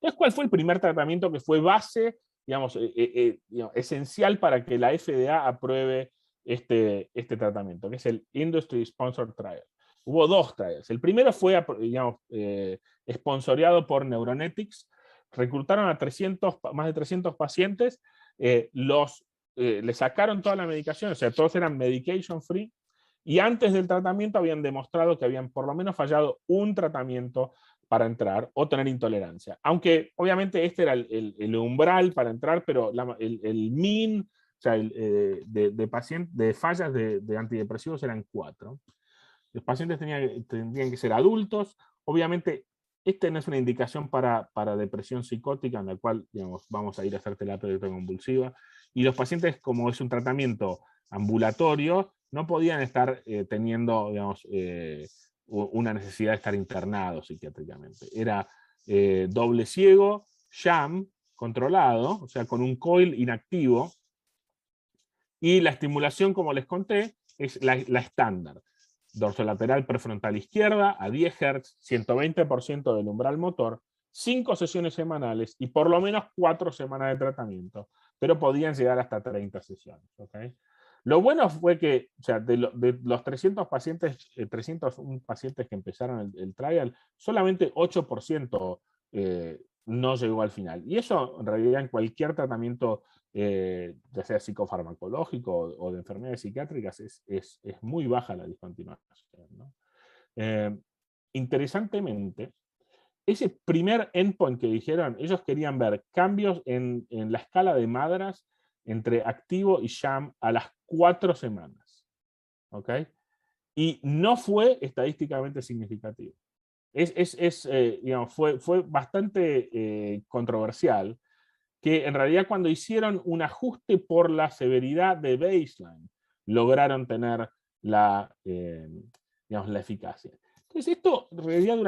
Entonces, ¿cuál fue el primer tratamiento que fue base, digamos, esencial para que la FDA apruebe este tratamiento? Que es el Industry Sponsored Trial. Hubo 2 trials. El primero fue, digamos, sponsoreado por Neuronetics. Reclutaron a más de 300 pacientes. Los le sacaron toda la medicación, o sea, todos eran medication free, y antes del tratamiento habían demostrado que habían por lo menos fallado un tratamiento para entrar o tener intolerancia. Aunque obviamente este era el umbral para entrar, pero el mean, o sea, de fallas de antidepresivos eran 4. Los pacientes tendrían que ser adultos. Obviamente, esta no es una indicación para depresión psicótica, en la cual, digamos, vamos a ir a hacer terapia electroconvulsiva. Y los pacientes, como es un tratamiento ambulatorio, no podían estar teniendo, digamos, una necesidad de estar internados psiquiátricamente. Era doble ciego, sham, controlado, o sea, con un coil inactivo. Y la estimulación, como les conté, es la estándar. Dorsolateral prefrontal izquierda a 10 Hz, 120% del umbral motor, 5 sesiones semanales y por lo menos 4 semanas de tratamiento, pero podían llegar hasta 30 sesiones. ¿Okay? Lo bueno fue que, o sea, de los 301 pacientes que empezaron el trial, solamente 8% no llegó al final. Y eso, en realidad, en cualquier tratamiento, ya sea psicofarmacológico o de enfermedades psiquiátricas, es muy baja la discontinuación, ¿no? Interesantemente, ese primer endpoint que dijeron, ellos querían ver cambios en la escala de Madras entre activo y sham a las 4 semanas. ¿Ok? Y no fue estadísticamente significativo. Digamos, fue bastante controversial que en realidad cuando hicieron un ajuste por la severidad de baseline, lograron tener digamos, la eficacia. Entonces esto, en realidad,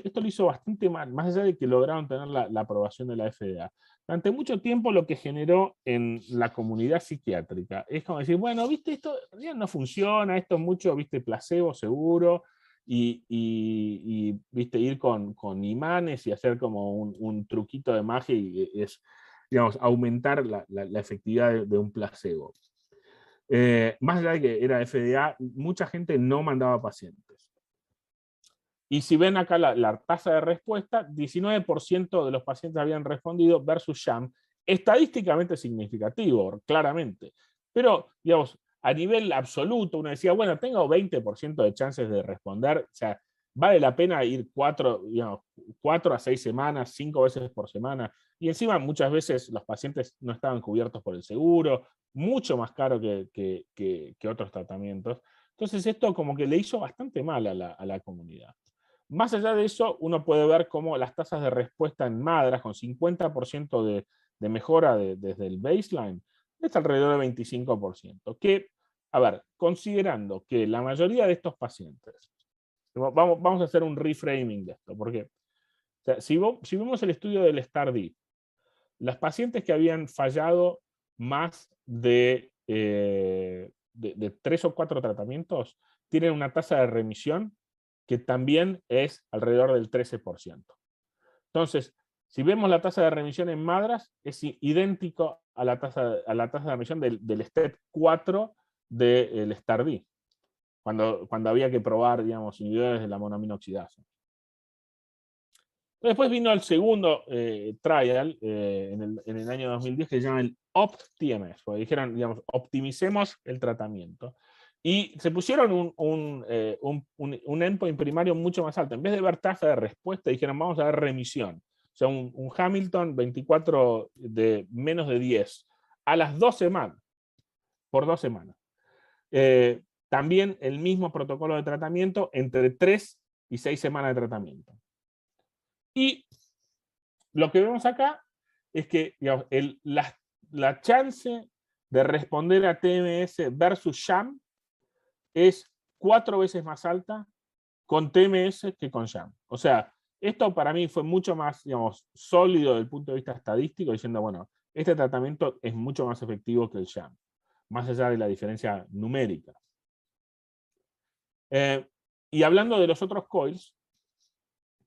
esto lo hizo bastante mal, más allá de que lograron tener la aprobación de la FDA. Durante mucho tiempo lo que generó en la comunidad psiquiátrica es como decir, bueno, viste, esto en realidad no funciona, esto es mucho, viste, placebo seguro, y viste, ir con imanes y hacer como un truquito de magia y es, digamos, aumentar la efectividad de un placebo. Más allá de que era FDA, mucha gente no mandaba pacientes. Y si ven acá la tasa de respuesta, 19% de los pacientes habían respondido versus sham, estadísticamente significativo, claramente. Pero, digamos, a nivel absoluto, uno decía, bueno, tengo 20% de chances de responder, o sea, vale la pena ir 4 a 6 semanas, 5 veces por semana, y encima muchas veces los pacientes no estaban cubiertos por el seguro, mucho más caro que otros tratamientos. Entonces esto como que le hizo bastante mal a la comunidad. Más allá de eso, uno puede ver cómo las tasas de respuesta en Madras, con 50% de mejora desde el baseline, es alrededor del 25%. Que, a ver, considerando que la mayoría de estos pacientes, vamos a hacer un reframing de esto, porque o sea, si vemos el estudio del STAR-D, las pacientes que habían fallado más de 3 o 4 tratamientos tienen una tasa de remisión que también es alrededor del 13%. Entonces, si vemos la tasa de remisión en Madras, es idéntico a la tasa de remisión del STEP 4 del STAR-D, cuando había que probar, digamos, inhibidores de la monoaminoxidasa. Después vino el segundo trial en el año 2010 que se llama el OPT-TMS, porque dijeron, digamos, optimicemos el tratamiento. Y se pusieron un endpoint primario mucho más alto. En vez de ver tasa de respuesta, dijeron, vamos a ver remisión. O sea, un Hamilton 24 de menos de 10 a las 2 semanas, por 2 semanas. También el mismo protocolo de tratamiento entre 3 y 6 semanas de tratamiento. Y lo que vemos acá es que, digamos, la chance de responder a TMS versus sham es 4 veces más alta con TMS que con sham. O sea, esto para mí fue mucho más, digamos, sólido desde el punto de vista estadístico, diciendo, bueno, este tratamiento es mucho más efectivo que el sham, más allá de la diferencia numérica. Y hablando de los otros coils,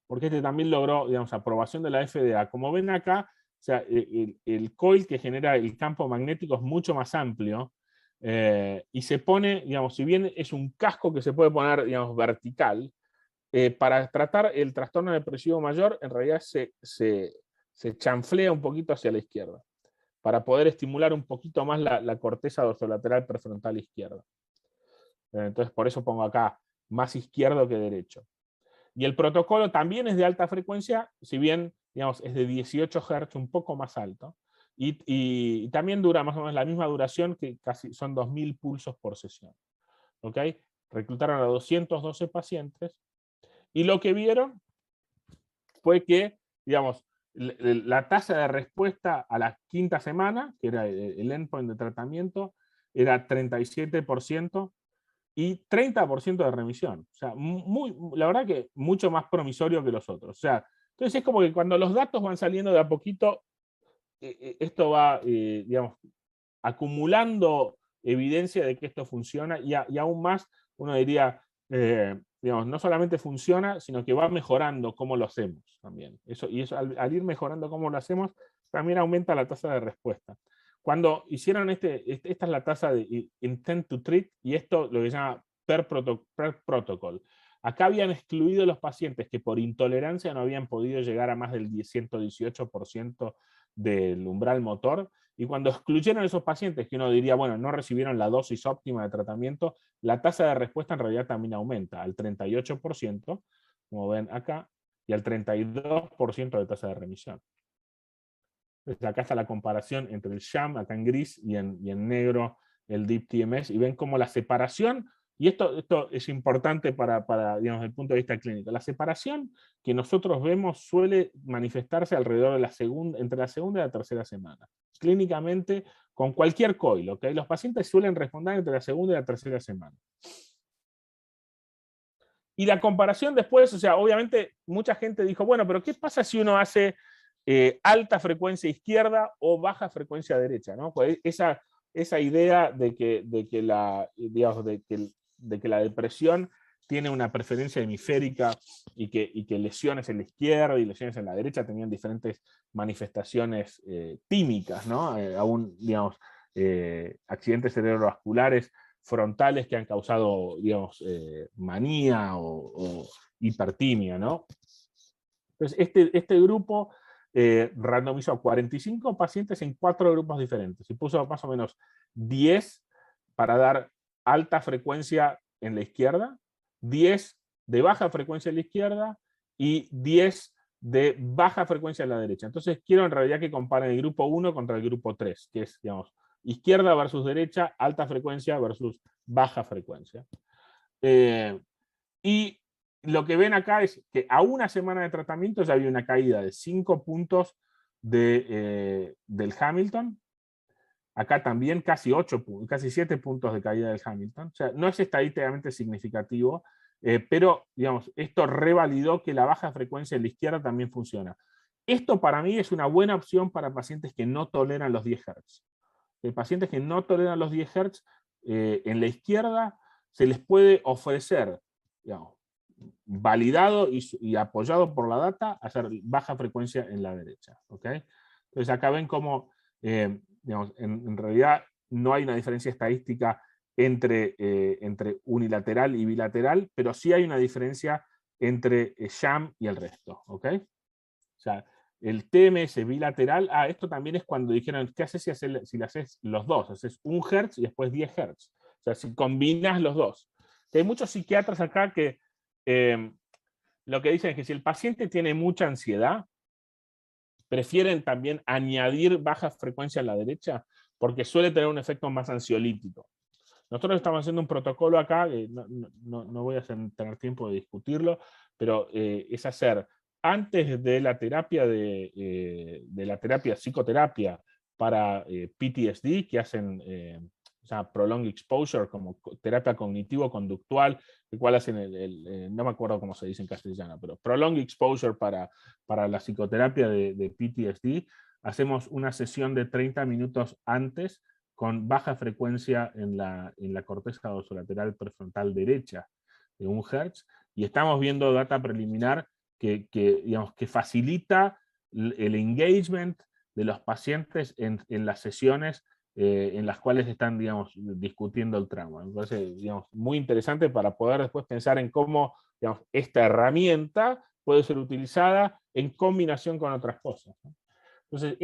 porque este también logró, digamos, aprobación de la FDA. Como ven acá, o sea, el coil que genera el campo magnético es mucho más amplio y se pone, digamos, si bien es un casco que se puede poner, digamos, vertical, para tratar el trastorno depresivo mayor, en realidad se chanflea un poquito hacia la izquierda. para poder estimular un poquito más la corteza dorsolateral prefrontal izquierda. Entonces, por eso pongo acá más izquierdo que derecho. Y el protocolo también es de alta frecuencia, si bien, digamos, es de 18 Hz, un poco más alto. Y también dura más o menos la misma duración, que casi son 2000 pulsos por sesión. ¿Ok? Reclutaron a 212 pacientes y lo que vieron fue que, digamos, la tasa de respuesta a la quinta semana, que era el endpoint de tratamiento, era 37% y 30% de remisión. O sea, la verdad que mucho más promisorio que los otros. O sea, entonces es como que cuando los datos van saliendo de a poquito, esto va, digamos, acumulando evidencia de que esto funciona y aún más, uno diría, digamos, no solamente funciona, sino que va mejorando cómo lo hacemos también. Eso al ir mejorando cómo lo hacemos, también aumenta la tasa de respuesta. Cuando hicieron esta es la tasa de intent to treat, y esto lo que se llama per protocol. Acá habían excluido los pacientes que por intolerancia no habían podido llegar a más del 118% del umbral motor, y cuando excluyeron a esos pacientes que uno diría, bueno, no recibieron la dosis óptima de tratamiento, la tasa de respuesta en realidad también aumenta al 38%, como ven acá, y al 32% de tasa de remisión. Entonces acá está la comparación entre el sham, acá en gris, y en negro el Deep TMS, y ven cómo la separación, y esto es importante para digamos, desde el punto de vista clínico, la separación que nosotros vemos suele manifestarse alrededor de entre la segunda y la tercera semana. Clínicamente, con cualquier coil, ¿ok? Los pacientes suelen responder entre la segunda y la tercera semana. Y la comparación después, o sea, obviamente mucha gente dijo, bueno, pero ¿qué pasa si uno hace alta frecuencia izquierda o baja frecuencia derecha? ¿No? Pues esa idea de que la depresión tiene una preferencia hemisférica y que lesiones en la izquierda y lesiones en la derecha tenían diferentes manifestaciones tímicas, ¿no? Aún, digamos, accidentes cerebrovasculares frontales que han causado, digamos, manía o hipertimia, ¿no? Entonces, este grupo randomizó a 45 pacientes en 4 grupos diferentes y puso más o menos 10 para dar alta frecuencia en la izquierda, 10 de baja frecuencia en la izquierda y 10 de baja frecuencia en la derecha. Entonces quiero en realidad que comparen el grupo 1 contra el grupo 3, que es, digamos, izquierda versus derecha, alta frecuencia versus baja frecuencia. Y lo que ven acá es que a una semana de tratamiento ya había una caída de 5 puntos del Hamilton. Acá también casi 7 puntos de caída del Hamilton. O sea, no es estadísticamente significativo, pero digamos, esto revalidó que la baja frecuencia en la izquierda también funciona. Esto para mí es una buena opción para pacientes que no toleran los 10 Hz. Pacientes que no toleran los 10 Hz, en la izquierda se les puede ofrecer, digamos, validado y apoyado por la data, hacer baja frecuencia en la derecha. ¿Okay? Entonces acá ven cómo, digamos, en realidad no hay una diferencia estadística entre unilateral y bilateral, pero sí hay una diferencia entre sham y el resto. ¿Okay? O sea, el TMS bilateral, esto también es cuando dijeron, ¿qué haces si le haces los dos? Haces 1 Hz y después 10 Hz. O sea, si combinas los dos. Que hay muchos psiquiatras acá que lo que dicen es que si el paciente tiene mucha ansiedad, prefieren también añadir baja frecuencia a la derecha, porque suele tener un efecto más ansiolítico. Nosotros estamos haciendo un protocolo acá, no voy a tener tiempo de discutirlo, pero es hacer antes de la terapia psicoterapia para PTSD, que hacen prolonged exposure, como terapia cognitivo-conductual, el cual hacen no me acuerdo cómo se dice en castellano, pero prolonged exposure para la psicoterapia de PTSD, hacemos una sesión de 30 minutos antes con baja frecuencia en la corteza dorsolateral prefrontal derecha de 1 Hz, y estamos viendo data preliminar digamos, que facilita el engagement de los pacientes en las sesiones en las cuales están, digamos, discutiendo el trauma. Me parece, digamos, muy interesante para poder después pensar en cómo, digamos, esta herramienta puede ser utilizada en combinación con otras cosas, ¿no? Entonces,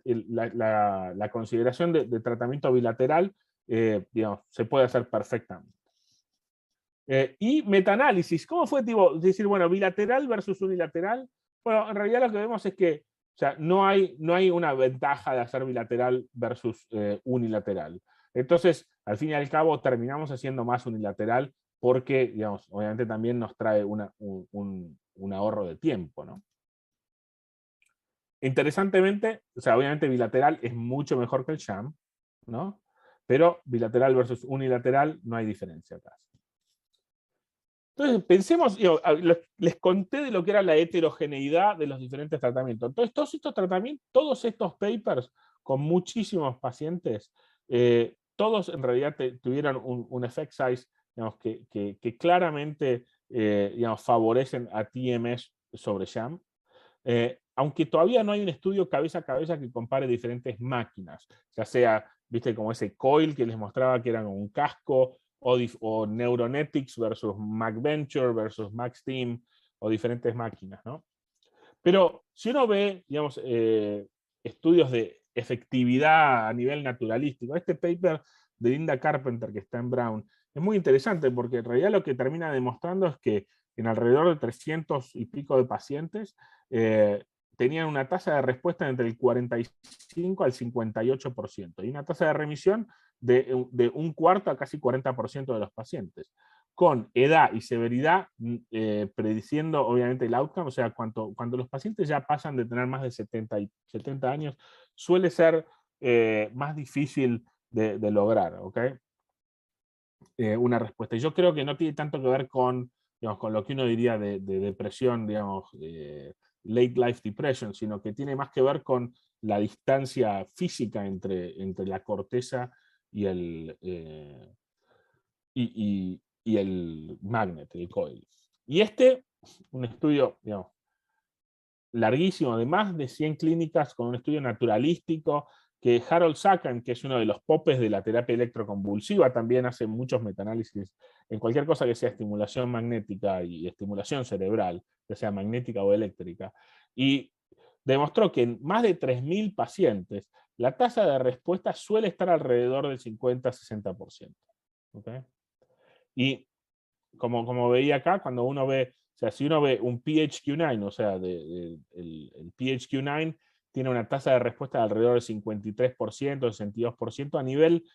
la consideración de tratamiento bilateral, digamos, se puede hacer perfectamente. Y metaanálisis, ¿cómo fue decir, bueno, bilateral versus unilateral? Bueno, en realidad lo que vemos es que, o sea, no hay una ventaja de hacer bilateral versus unilateral. Entonces, al fin y al cabo, terminamos haciendo más unilateral porque, digamos, obviamente también nos trae un ahorro de tiempo, ¿no? Interesantemente, o sea, obviamente bilateral es mucho mejor que el sham, ¿no? Pero bilateral versus unilateral no hay diferencia acá. Entonces, pensemos, les conté de lo que era la heterogeneidad de los diferentes tratamientos. Entonces, todos estos tratamientos, todos estos papers con muchísimos pacientes, todos en realidad tuvieron un effect size, digamos, que claramente digamos, favorecen a TMS sobre sham. Aunque todavía no hay un estudio cabeza a cabeza que compare diferentes máquinas, ya sea, viste, como ese coil que les mostraba que era como un casco, o Neuronetics versus MacVenture versus MaxTeam, o diferentes máquinas, ¿no? Pero si uno ve, digamos, estudios de efectividad a nivel naturalístico, este paper de Linda Carpenter que está en Brown es muy interesante porque en realidad lo que termina demostrando es que en alrededor de 300 y pico de pacientes tenían una tasa de respuesta entre el 45 al 58% y una tasa de remisión de un cuarto a casi 40% de los pacientes, con edad y severidad prediciendo obviamente el outcome, o sea, cuando los pacientes ya pasan de tener más de 70 años, suele ser más difícil de lograr, ¿ok? Una respuesta. Y yo creo que no tiene tanto que ver con, digamos, con lo que uno diría de depresión, digamos, late life depression, sino que tiene más que ver con la distancia física entre la corteza y el magnet, el coil. Y un estudio, digamos, larguísimo, de más de 100 clínicas, con un estudio naturalístico, que Harold Sakan, que es uno de los popes de la terapia electroconvulsiva, también hace muchos metaanálisis en cualquier cosa que sea estimulación magnética y estimulación cerebral, ya sea magnética o eléctrica, y demostró que en más de 3.000 pacientes la tasa de respuesta suele estar alrededor del 50-60%. ¿Okay? Y como veía acá, cuando uno ve, o sea, si uno ve un PHQ-9, o sea, el PHQ-9 tiene una tasa de respuesta de alrededor del 53%, 62% a nivel,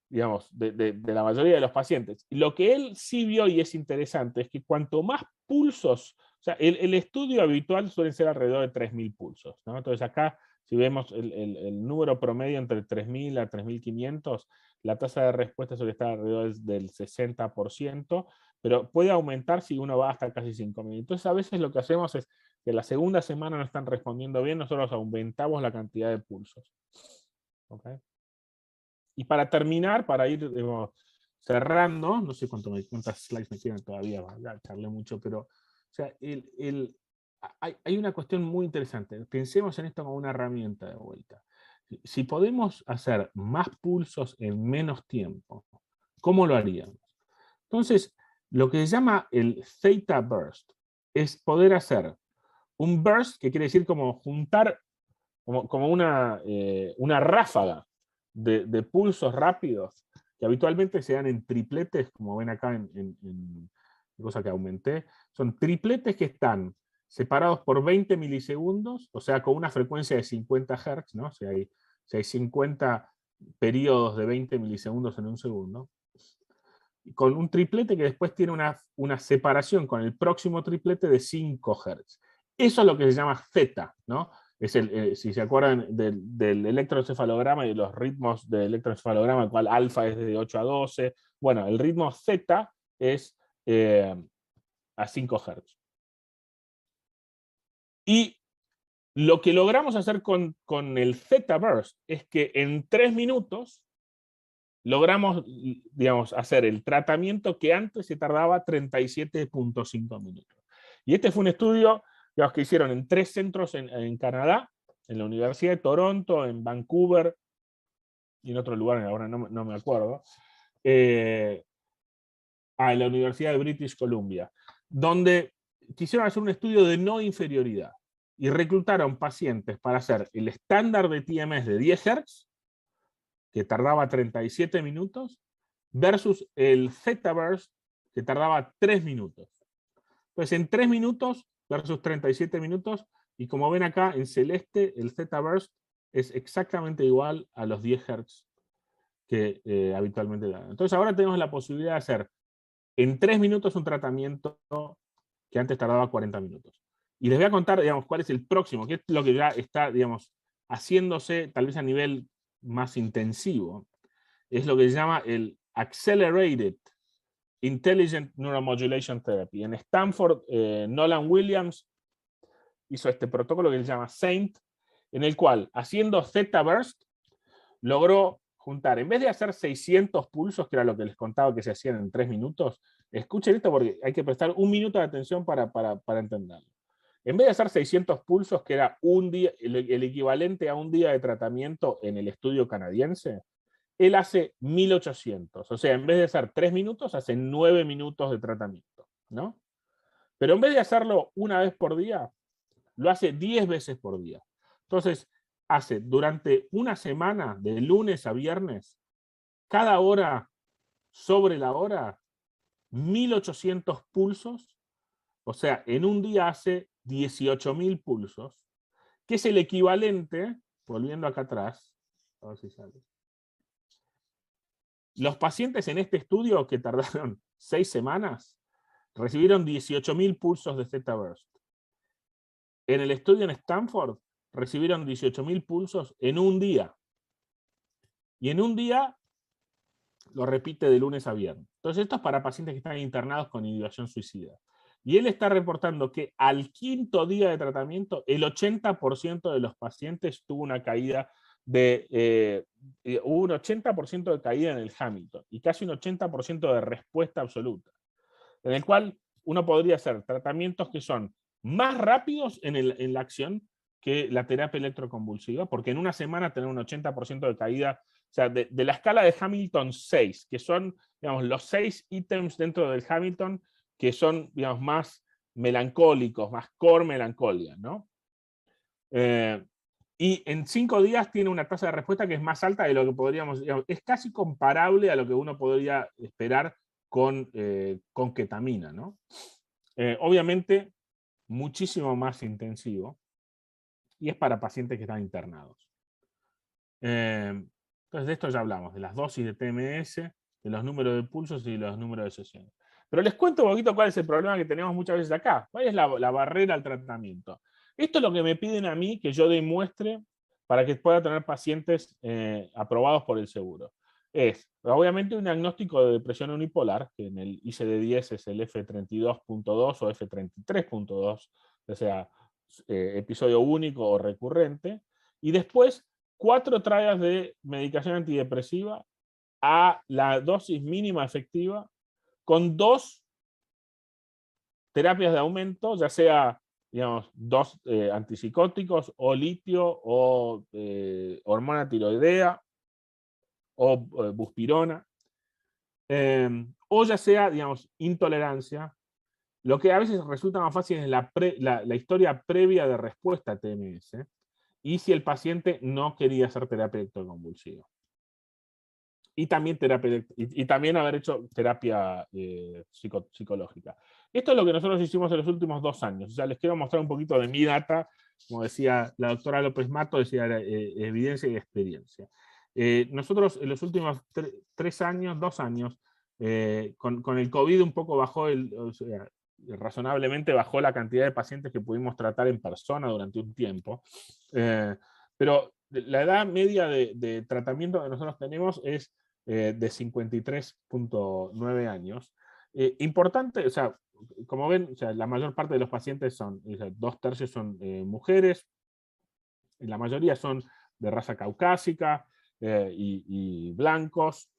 digamos, de la mayoría de los pacientes. Y lo que él sí vio, y es interesante, es que cuanto más pulsos, o sea, el estudio habitual suele ser alrededor de 3.000 pulsos, ¿no? Entonces acá, si vemos el número promedio entre 3.000 a 3.500, la tasa de respuesta suele estar alrededor del 60%, pero puede aumentar si uno va hasta casi 5.000. Entonces a veces lo que hacemos es que la segunda semana no están respondiendo bien, nosotros aumentamos la cantidad de pulsos. ¿Okay? Y para terminar, para ir cerrando, no sé cuántas slides me quedan todavía, ya charlé mucho, pero o sea, hay una cuestión muy interesante. Pensemos en esto como una herramienta de vuelta. Si podemos hacer más pulsos en menos tiempo, ¿cómo lo haríamos? Entonces, lo que se llama el theta burst es poder hacer un burst, que quiere decir como juntar como una ráfaga de pulsos rápidos, que habitualmente se dan en tripletes, como ven acá en cosa que aumenté. Son tripletes que están separados por 20 milisegundos, o sea, con una frecuencia de 50 Hz, ¿no? Si hay 50 periodos de 20 milisegundos en un segundo, con un triplete que después tiene una separación con el próximo triplete de 5 Hz. Eso es lo que se llama theta, ¿no? Es si se acuerdan del electroencefalograma y de los ritmos del electroencefalograma, el cual alfa es de 8 a 12. Bueno, el ritmo zeta es a 5 Hz. Y lo que logramos hacer con el theta burst es que en 3 minutos logramos, digamos, hacer el tratamiento que antes se tardaba 37.5 minutos. Y este fue un estudio, digamos, que hicieron en 3 centros en Canadá, en la Universidad de Toronto, en Vancouver y en otro lugar, ahora no me acuerdo, en la Universidad de British Columbia, donde quisieron hacer un estudio de no inferioridad. y reclutaron pacientes para hacer el estándar de TMS de 10 Hz, que tardaba 37 minutos, versus el Theta Burst, que tardaba 3 minutos. Entonces, en 3 minutos versus 37 minutos, y como ven acá en celeste, el Theta Burst es exactamente igual a los 10 Hz que habitualmente dan. Entonces, ahora tenemos la posibilidad de hacer en 3 minutos un tratamiento que antes tardaba 40 minutos. Y les voy a contar, digamos, cuál es el próximo, que es lo que ya está, digamos, haciéndose tal vez a nivel más intensivo. Es lo que se llama el Accelerated Intelligent Neuromodulation Therapy. En Stanford, Nolan Williams hizo este protocolo que se llama SAINT, en el cual, haciendo Theta Burst, logró juntar, en vez de hacer 600 pulsos, que era lo que les contaba que se hacían en 3 minutos, escuchen esto porque hay que prestar 1 minuto de atención para entenderlo. En vez de hacer 600 pulsos, que era un día, el equivalente a un día de tratamiento en el estudio canadiense, él hace 1800. O sea, en vez de hacer 3 minutos, hace 9 minutos de tratamiento, ¿no? Pero en vez de hacerlo una vez por día, lo hace 10 veces por día. Entonces, hace durante una semana, de lunes a viernes, cada hora sobre la hora, 1800 pulsos. O sea, en un día hace 18.000 pulsos, que es el equivalente, volviendo acá atrás, a ver si sale. Los pacientes en este estudio, que tardaron 6 semanas, recibieron 18.000 pulsos de Theta Burst. En el estudio en Stanford, recibieron 18.000 pulsos en un día. Y en un día lo repite de lunes a viernes. Entonces esto es para pacientes que están internados con ideación suicida. Y él está reportando que al 5.º día de tratamiento, el 80% de los pacientes tuvo una caída hubo un 80% de caída en el Hamilton y casi un 80% de respuesta absoluta. En el cual uno podría hacer tratamientos que son más rápidos en la acción que la terapia electroconvulsiva, porque en una semana tener un 80% de caída, o sea, de la escala de Hamilton 6, que son, digamos, los 6 ítems dentro del Hamilton que son, digamos, más melancólicos, más core melancolia, ¿no? Y en 5 días tiene una tasa de respuesta que es más alta de lo que podríamos, digamos, es casi comparable a lo que uno podría esperar con ketamina, ¿no? Obviamente, muchísimo más intensivo, y es para pacientes que están internados. Entonces de esto ya hablamos, de las dosis de TMS, de los números de pulsos y de los números de sesiones. Pero les cuento un poquito cuál es el problema que tenemos muchas veces acá. ¿Cuál es la barrera al tratamiento? Esto es lo que me piden a mí que yo demuestre para que pueda tener pacientes aprobados por el seguro. Es, obviamente, un diagnóstico de depresión unipolar, que en el ICD-10 es el F32.2 o F33.2, o sea, episodio único o recurrente, y después 4 triadas de medicación antidepresiva a la dosis mínima efectiva, con 2 terapias de aumento, ya sea, digamos, 2 antipsicóticos, o litio, o hormona tiroidea, o buspirona, o ya sea, digamos, intolerancia. Lo que a veces resulta más fácil es la historia previa de respuesta a TMS, y si el paciente no quería hacer terapia electroconvulsiva. Y también, también haber hecho terapia psicológica. Esto es lo que nosotros hicimos en los últimos 2 años. O sea, les quiero mostrar un poquito de mi data. Como decía la doctora López Mato, decía evidencia y experiencia. Nosotros en los últimos 2 años, con el COVID un poco bajó, o sea, razonablemente bajó la cantidad de pacientes que pudimos tratar en persona durante un tiempo. Pero la edad media de tratamiento que nosotros tenemos es de 53.9 años. Importante, o sea, como ven, o sea, la mayor parte de los pacientes son, o sea, 2/3 son mujeres, la mayoría son de raza caucásica y blancos,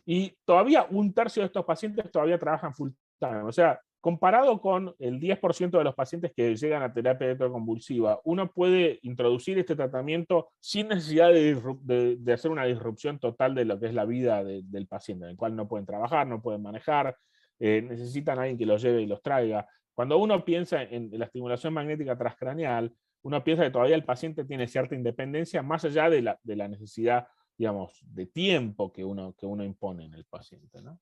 y todavía 1/3 de estos pacientes todavía trabajan full time. O sea, comparado con el 10% de los pacientes que llegan a terapia electroconvulsiva, uno puede introducir este tratamiento sin necesidad de hacer una disrupción total de lo que es la vida del paciente, en el cual no pueden trabajar, no pueden manejar, necesitan a alguien que los lleve y los traiga. cuando uno piensa en la estimulación magnética transcraneal, uno piensa que todavía el paciente tiene cierta independencia más allá de la necesidad, digamos, de tiempo que uno impone en el paciente, ¿no?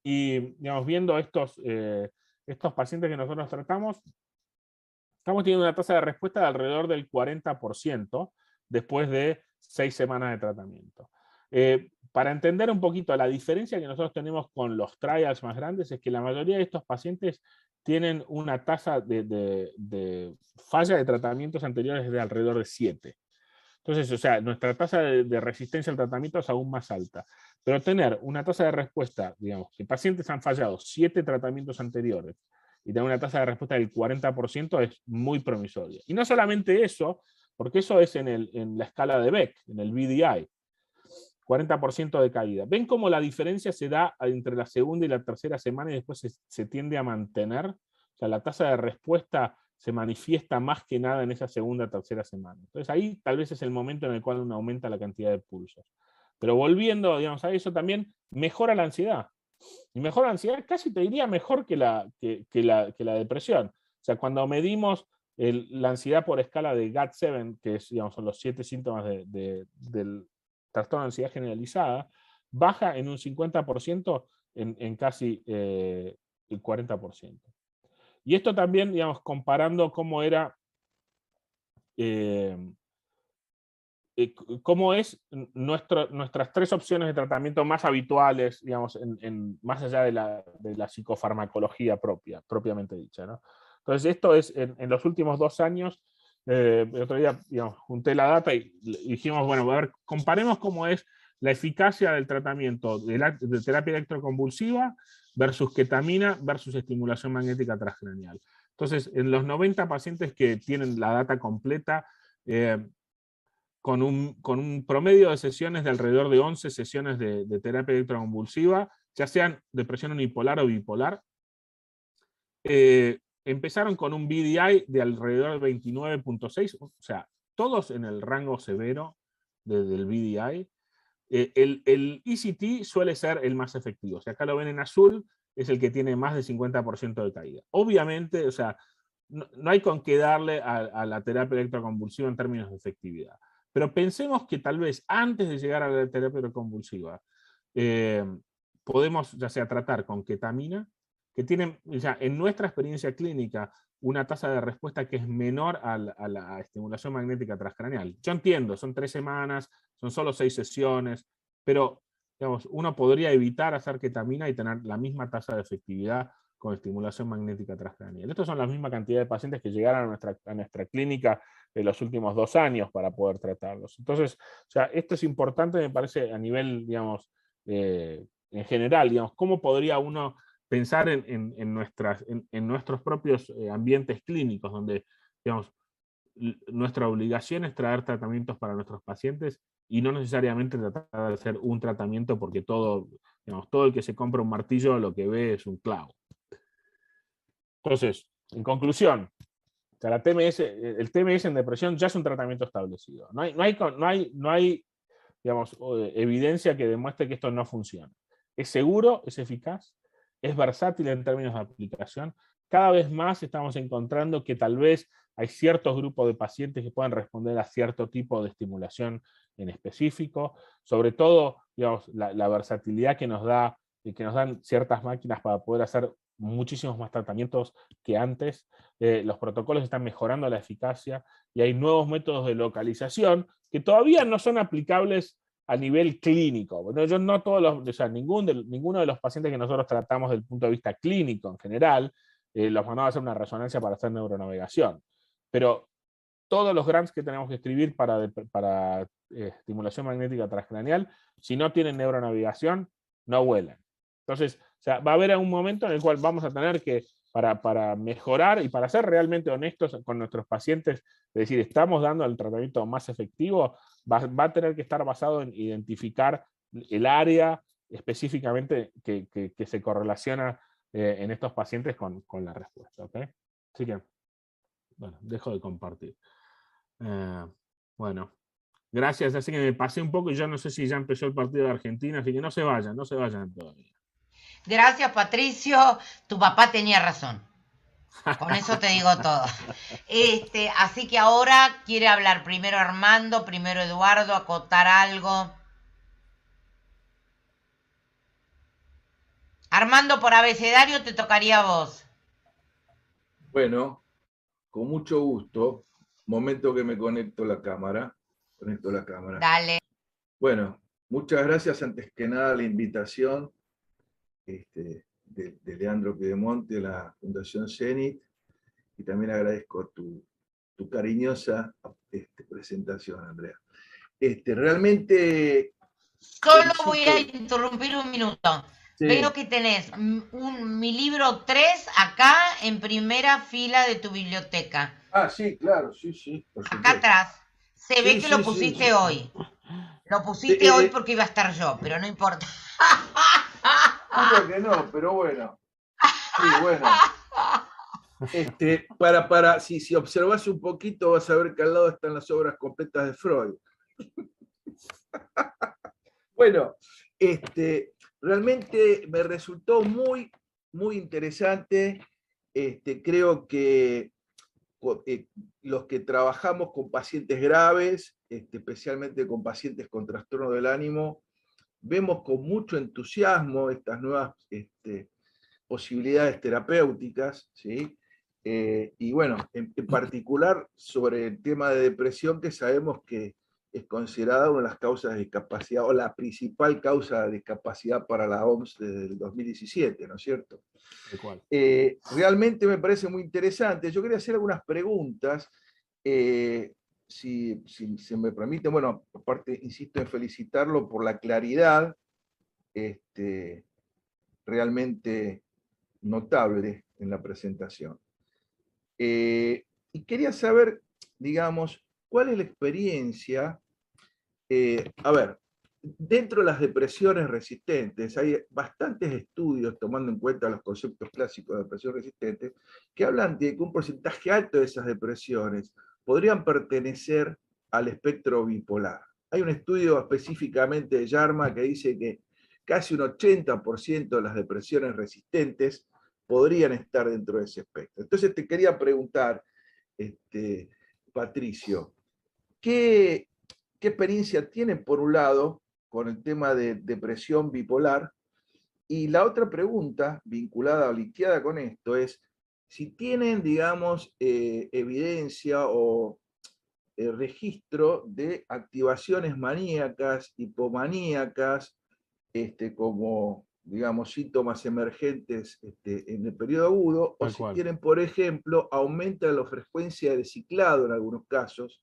Y, digamos, viendo estos pacientes que nosotros tratamos, estamos teniendo una tasa de respuesta de alrededor del 40% después de 6 semanas de tratamiento. Para entender un poquito la diferencia que nosotros tenemos con los trials más grandes, es que la mayoría de estos pacientes tienen una tasa de falla de tratamientos anteriores de alrededor de 7. Entonces, o sea, nuestra tasa de resistencia al tratamiento es aún más alta. Pero tener una tasa de respuesta, digamos, que pacientes han fallado 7 tratamientos anteriores y tener una tasa de respuesta del 40% es muy promisoria. Y no solamente eso, porque eso es en la escala de Beck, en el BDI. 40% de caída. ¿Ven cómo la diferencia se da entre la segunda y la tercera semana y después se tiende a mantener? O sea, la tasa de respuesta se manifiesta más que nada en esa segunda o tercera semana. Entonces ahí tal vez es el momento en el cual uno aumenta la cantidad de pulsos. Pero volviendo, digamos, a eso también mejora la ansiedad. Y mejora la ansiedad, casi te diría mejor que la depresión. O sea, cuando medimos la ansiedad por escala de GAT-7, que es, digamos, son los 7 síntomas del trastorno de ansiedad generalizada, baja en un 50% en casi el 40%. Y esto también, digamos, comparando cómo era, cómo es nuestras 3 opciones de tratamiento más habituales, digamos, más allá de la psicofarmacología propiamente dicha, ¿no? Entonces, esto es en los últimos 2 años. El otro día, digamos, junté la data y dijimos, bueno, a ver, comparemos cómo es la eficacia del tratamiento de terapia electroconvulsiva versus ketamina versus estimulación magnética transcraneal. Entonces, en los 90 pacientes que tienen la data completa, con un promedio de sesiones de alrededor de 11 sesiones de terapia electroconvulsiva, ya sean depresión unipolar o bipolar, empezaron con un BDI de alrededor de 29.6, o sea, todos en el rango severo del BDI. El ECT suele ser el más efectivo. O sea, acá lo ven en azul, es el que tiene más del 50% de caída. Obviamente, o sea, no hay con qué darle a la terapia electroconvulsiva en términos de efectividad. Pero pensemos que tal vez antes de llegar a la terapia electroconvulsiva, podemos ya sea tratar con ketamina, que tienen, ya en nuestra experiencia clínica, una tasa de respuesta que es menor a la estimulación magnética transcraneal. Yo entiendo, son 3 semanas, son solo 6 sesiones, pero digamos, uno podría evitar hacer ketamina y tener la misma tasa de efectividad con estimulación magnética transcraneal. Estas son la misma cantidad de pacientes que llegaron a nuestra clínica en los últimos 2 años para poder tratarlos. Entonces, o sea, esto es importante, me parece, a nivel, digamos, en general, digamos, cómo podría uno pensar en nuestros propios ambientes clínicos, donde, digamos, nuestra obligación es traer tratamientos para nuestros pacientes y no necesariamente tratar de hacer un tratamiento porque todo el que se compra un martillo lo que ve es un clavo. Entonces, en conclusión, o sea, el TMS en depresión ya es un tratamiento establecido. No hay digamos, evidencia que demuestre que esto no funciona. Es seguro, es eficaz, es versátil en términos de aplicación. Cada vez más estamos encontrando que tal vez hay ciertos grupos de pacientes que pueden responder a cierto tipo de estimulación en específico. Sobre todo, digamos, la versatilidad que nos dan ciertas máquinas para poder hacer muchísimos más tratamientos que antes. Los protocolos están mejorando la eficacia y hay nuevos métodos de localización que todavía no son aplicables a nivel clínico. Bueno, yo no todos los, o sea, ninguno de los pacientes que nosotros tratamos desde el punto de vista clínico en general, los mandamos a hacer una resonancia para hacer neuronavegación. Pero todos los grants que tenemos que escribir para estimulación magnética transcraneal, si no tienen neuronavegación, no vuelan. Entonces, o sea, va a haber un momento en el cual vamos a tener que, para mejorar y para ser realmente honestos con nuestros pacientes, es decir, estamos dando el tratamiento más efectivo, va a tener que estar basado en identificar el área específicamente que se correlaciona en estos pacientes con la respuesta. ¿Okay? Así que, bueno, dejo de compartir. Bueno, gracias. Así que me pasé un poco y ya no sé si ya empezó el partido de Argentina, así que no se vayan todavía. Gracias, Patricio. Tu papá tenía razón. Con eso te digo todo. Así que ahora quiere hablar primero Armando, primero Eduardo, acotar algo. Armando, por abecedario te tocaría a vos. Bueno, con mucho gusto. Momento que me conecto la cámara. Dale. Bueno, muchas gracias antes que nada la invitación de Leandro Piedemonte, de la Fundación Zenit, y también agradezco tu cariñosa presentación, Andrea. Realmente... Solo voy a interrumpir un minuto. Sí. Veo que tenés mi libro 3 acá en primera fila de tu biblioteca. Ah, sí, claro, sí. Acá atrás. Se ve que lo pusiste hoy. Lo pusiste hoy porque iba a estar yo, pero no importa. Creo que no, pero bueno. Sí, bueno. Si observas un poquito, vas a ver que al lado están las obras completas de Freud. Bueno, realmente me resultó muy interesante. Creo que los que trabajamos con pacientes graves, especialmente con pacientes con trastorno del ánimo, vemos con mucho entusiasmo estas nuevas posibilidades terapéuticas, ¿sí? Y bueno, en particular sobre el tema de depresión, que sabemos que es considerada una de las causas de discapacidad, o la principal causa de discapacidad para la OMS desde el 2017, ¿no es cierto? Realmente me parece muy interesante. Yo quería hacer algunas preguntas, si se me permite. Bueno, aparte, insisto en felicitarlo por la claridad realmente notable en la presentación. Y quería saber, digamos, cuál es la experiencia. A ver, dentro de las depresiones resistentes hay bastantes estudios, tomando en cuenta los conceptos clásicos de depresión resistente, que hablan de que un porcentaje alto de esas depresiones podrían pertenecer al espectro bipolar. Hay un estudio específicamente de Yarma que dice que casi un 80% de las depresiones resistentes podrían estar dentro de ese espectro. Entonces te quería preguntar, Patricio, ¿qué experiencia tienen, por un lado, con el tema de depresión bipolar? Y la otra pregunta, vinculada o linkeada con esto, es si tienen, digamos, evidencia o registro de activaciones maníacas, hipomaníacas, como, digamos, síntomas emergentes en el periodo agudo, o si tienen, por ejemplo, aumenta la frecuencia de ciclado en algunos casos,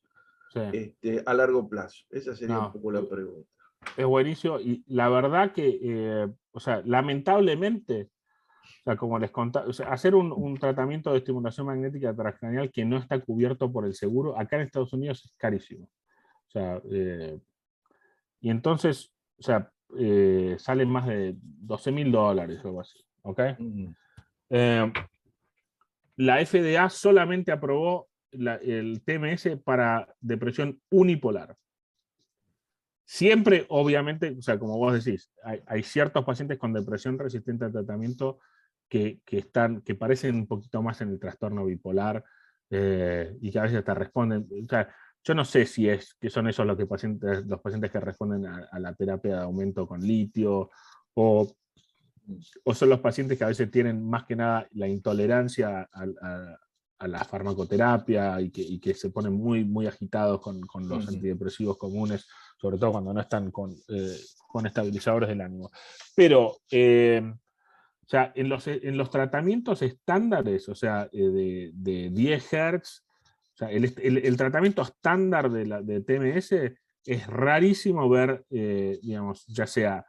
a largo plazo. Esa sería un poco la pregunta. Es buenísimo, y la verdad que, o sea, lamentablemente, o sea, como les contaba, o sea, hacer un tratamiento de estimulación magnética transcranial que no está cubierto por el seguro, acá en Estados Unidos es carísimo. O sea, y entonces, o sea, salen más de $12.000 o algo así. ¿Ok? La FDA solamente aprobó el TMS para depresión unipolar. Siempre, obviamente, o sea, como vos decís, hay ciertos pacientes con depresión resistente al tratamiento que parecen un poquito más en el trastorno bipolar y que a veces te responden. O sea, yo no sé si que son esos los pacientes que responden a la terapia de aumento con litio, o son los pacientes que a veces tienen más que nada la intolerancia a la farmacoterapia y que se ponen muy agitados con los antidepresivos comunes, sobre todo cuando no están con estabilizadores del ánimo. Pero, o sea, en los tratamientos estándares, o sea, de 10 Hz, o sea, el tratamiento estándar de TMS es rarísimo ver, digamos, ya sea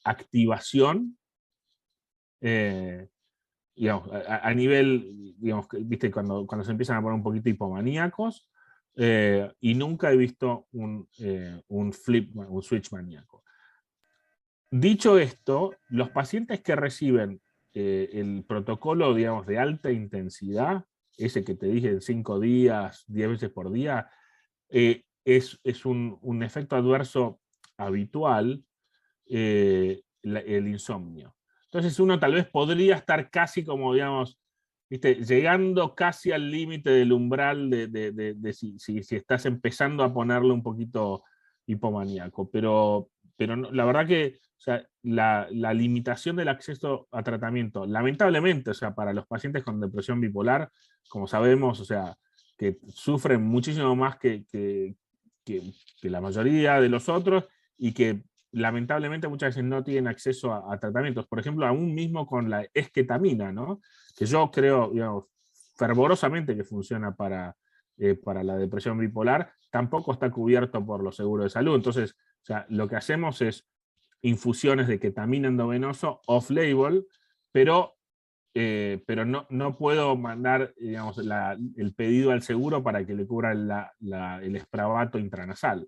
activación, digamos, a nivel, digamos, viste, cuando se empiezan a poner un poquito hipomaníacos, y nunca he visto un switch maníaco. Dicho esto, los pacientes que reciben el protocolo, digamos, de alta intensidad, ese que te dije en 5 días, 10 veces por día, es un efecto adverso habitual, el insomnio. Entonces uno tal vez podría estar casi como, digamos, ¿viste? Llegando casi al límite del umbral de si estás empezando a ponerle un poquito hipomaníaco. Pero no, la verdad que, o sea, la limitación del acceso a tratamiento, lamentablemente, o sea, para los pacientes con depresión bipolar, como sabemos, o sea, que sufren muchísimo más que la mayoría de los otros, y que lamentablemente muchas veces no tienen acceso a tratamientos. Por ejemplo, aún mismo con la esketamina, ¿no? Que yo creo, digamos, fervorosamente que funciona para la depresión bipolar, tampoco está cubierto por los seguros de salud. Entonces, o sea, lo que hacemos es infusiones de ketamina endovenoso off-label, pero no puedo mandar, digamos, el pedido al seguro para que le cubra el Spravato intranasal,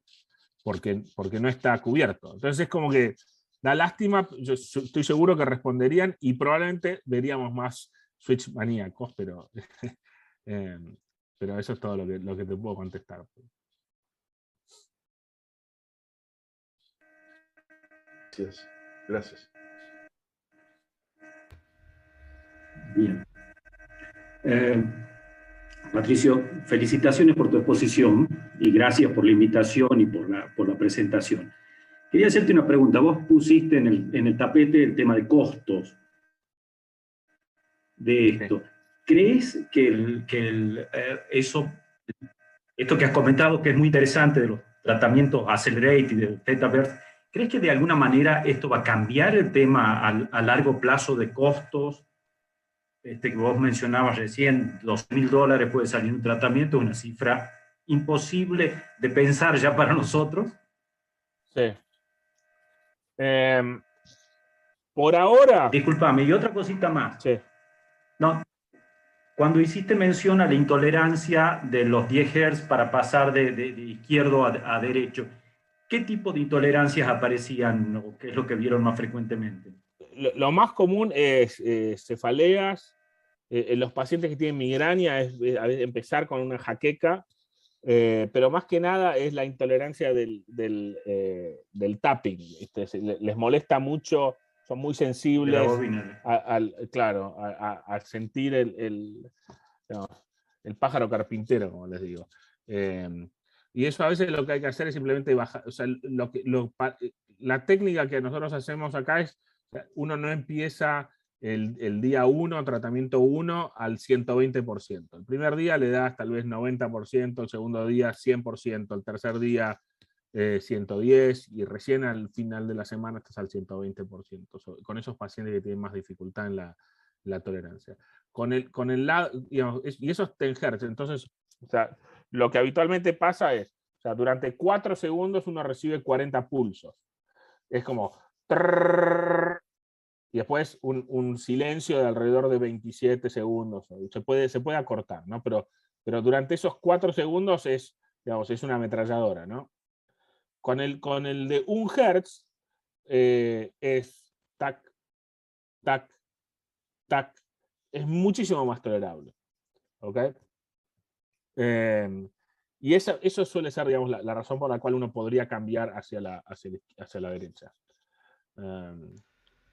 porque no está cubierto. Entonces es como que da lástima. Yo estoy seguro que responderían y probablemente veríamos más switch maníacos, pero eso es todo lo que te puedo contestar. Gracias. Bien. Patricio, felicitaciones por tu exposición y gracias por la invitación y por la presentación. Quería hacerte una pregunta. Vos pusiste en el tapete el tema de costos de esto. ¿Crees que esto que has comentado, que es muy interesante de los tratamientos Accelerate y de Thetaverse, ¿crees que de alguna manera esto va a cambiar el tema a largo plazo de costos? Que vos mencionabas recién, $2.000 puede salir un tratamiento, una cifra imposible de pensar ya para nosotros. Sí. Por ahora... Discúlpame, y otra cosita más. Sí. No, cuando hiciste mención a la intolerancia de los 10 Hz para pasar de izquierdo a derecho, ¿qué tipo de intolerancias aparecían o qué es lo que vieron más frecuentemente? Lo más común es cefaleas. En los pacientes que tienen migraña es a veces empezar con una jaqueca, pero más que nada es la intolerancia del tapping. Les molesta mucho, son muy sensibles al sentir el pájaro carpintero, como les digo. Y eso a veces lo que hay que hacer es simplemente bajar. O sea, la técnica que nosotros hacemos acá es, uno no empieza el día 1, tratamiento 1, al 120%. El primer día le das tal vez 90%, el segundo día 100%, el tercer día 110%, y recién al final de la semana estás al 120%, con esos pacientes que tienen más dificultad en la tolerancia. Con el lado, digamos, y eso es 10 Hz. Entonces, o sea, lo que habitualmente pasa es, o sea, durante 4 segundos uno recibe 40 pulsos. Es como... y después un silencio de alrededor de 27 segundos. Se puede acortar, ¿no? Pero durante esos 4 segundos es, digamos, es una ametralladora, ¿no? Con el de 1 Hz es tac, tac, tac. Es muchísimo más tolerable. ¿Ok? Y eso suele ser, digamos, la razón por la cual uno podría cambiar hacia la derecha.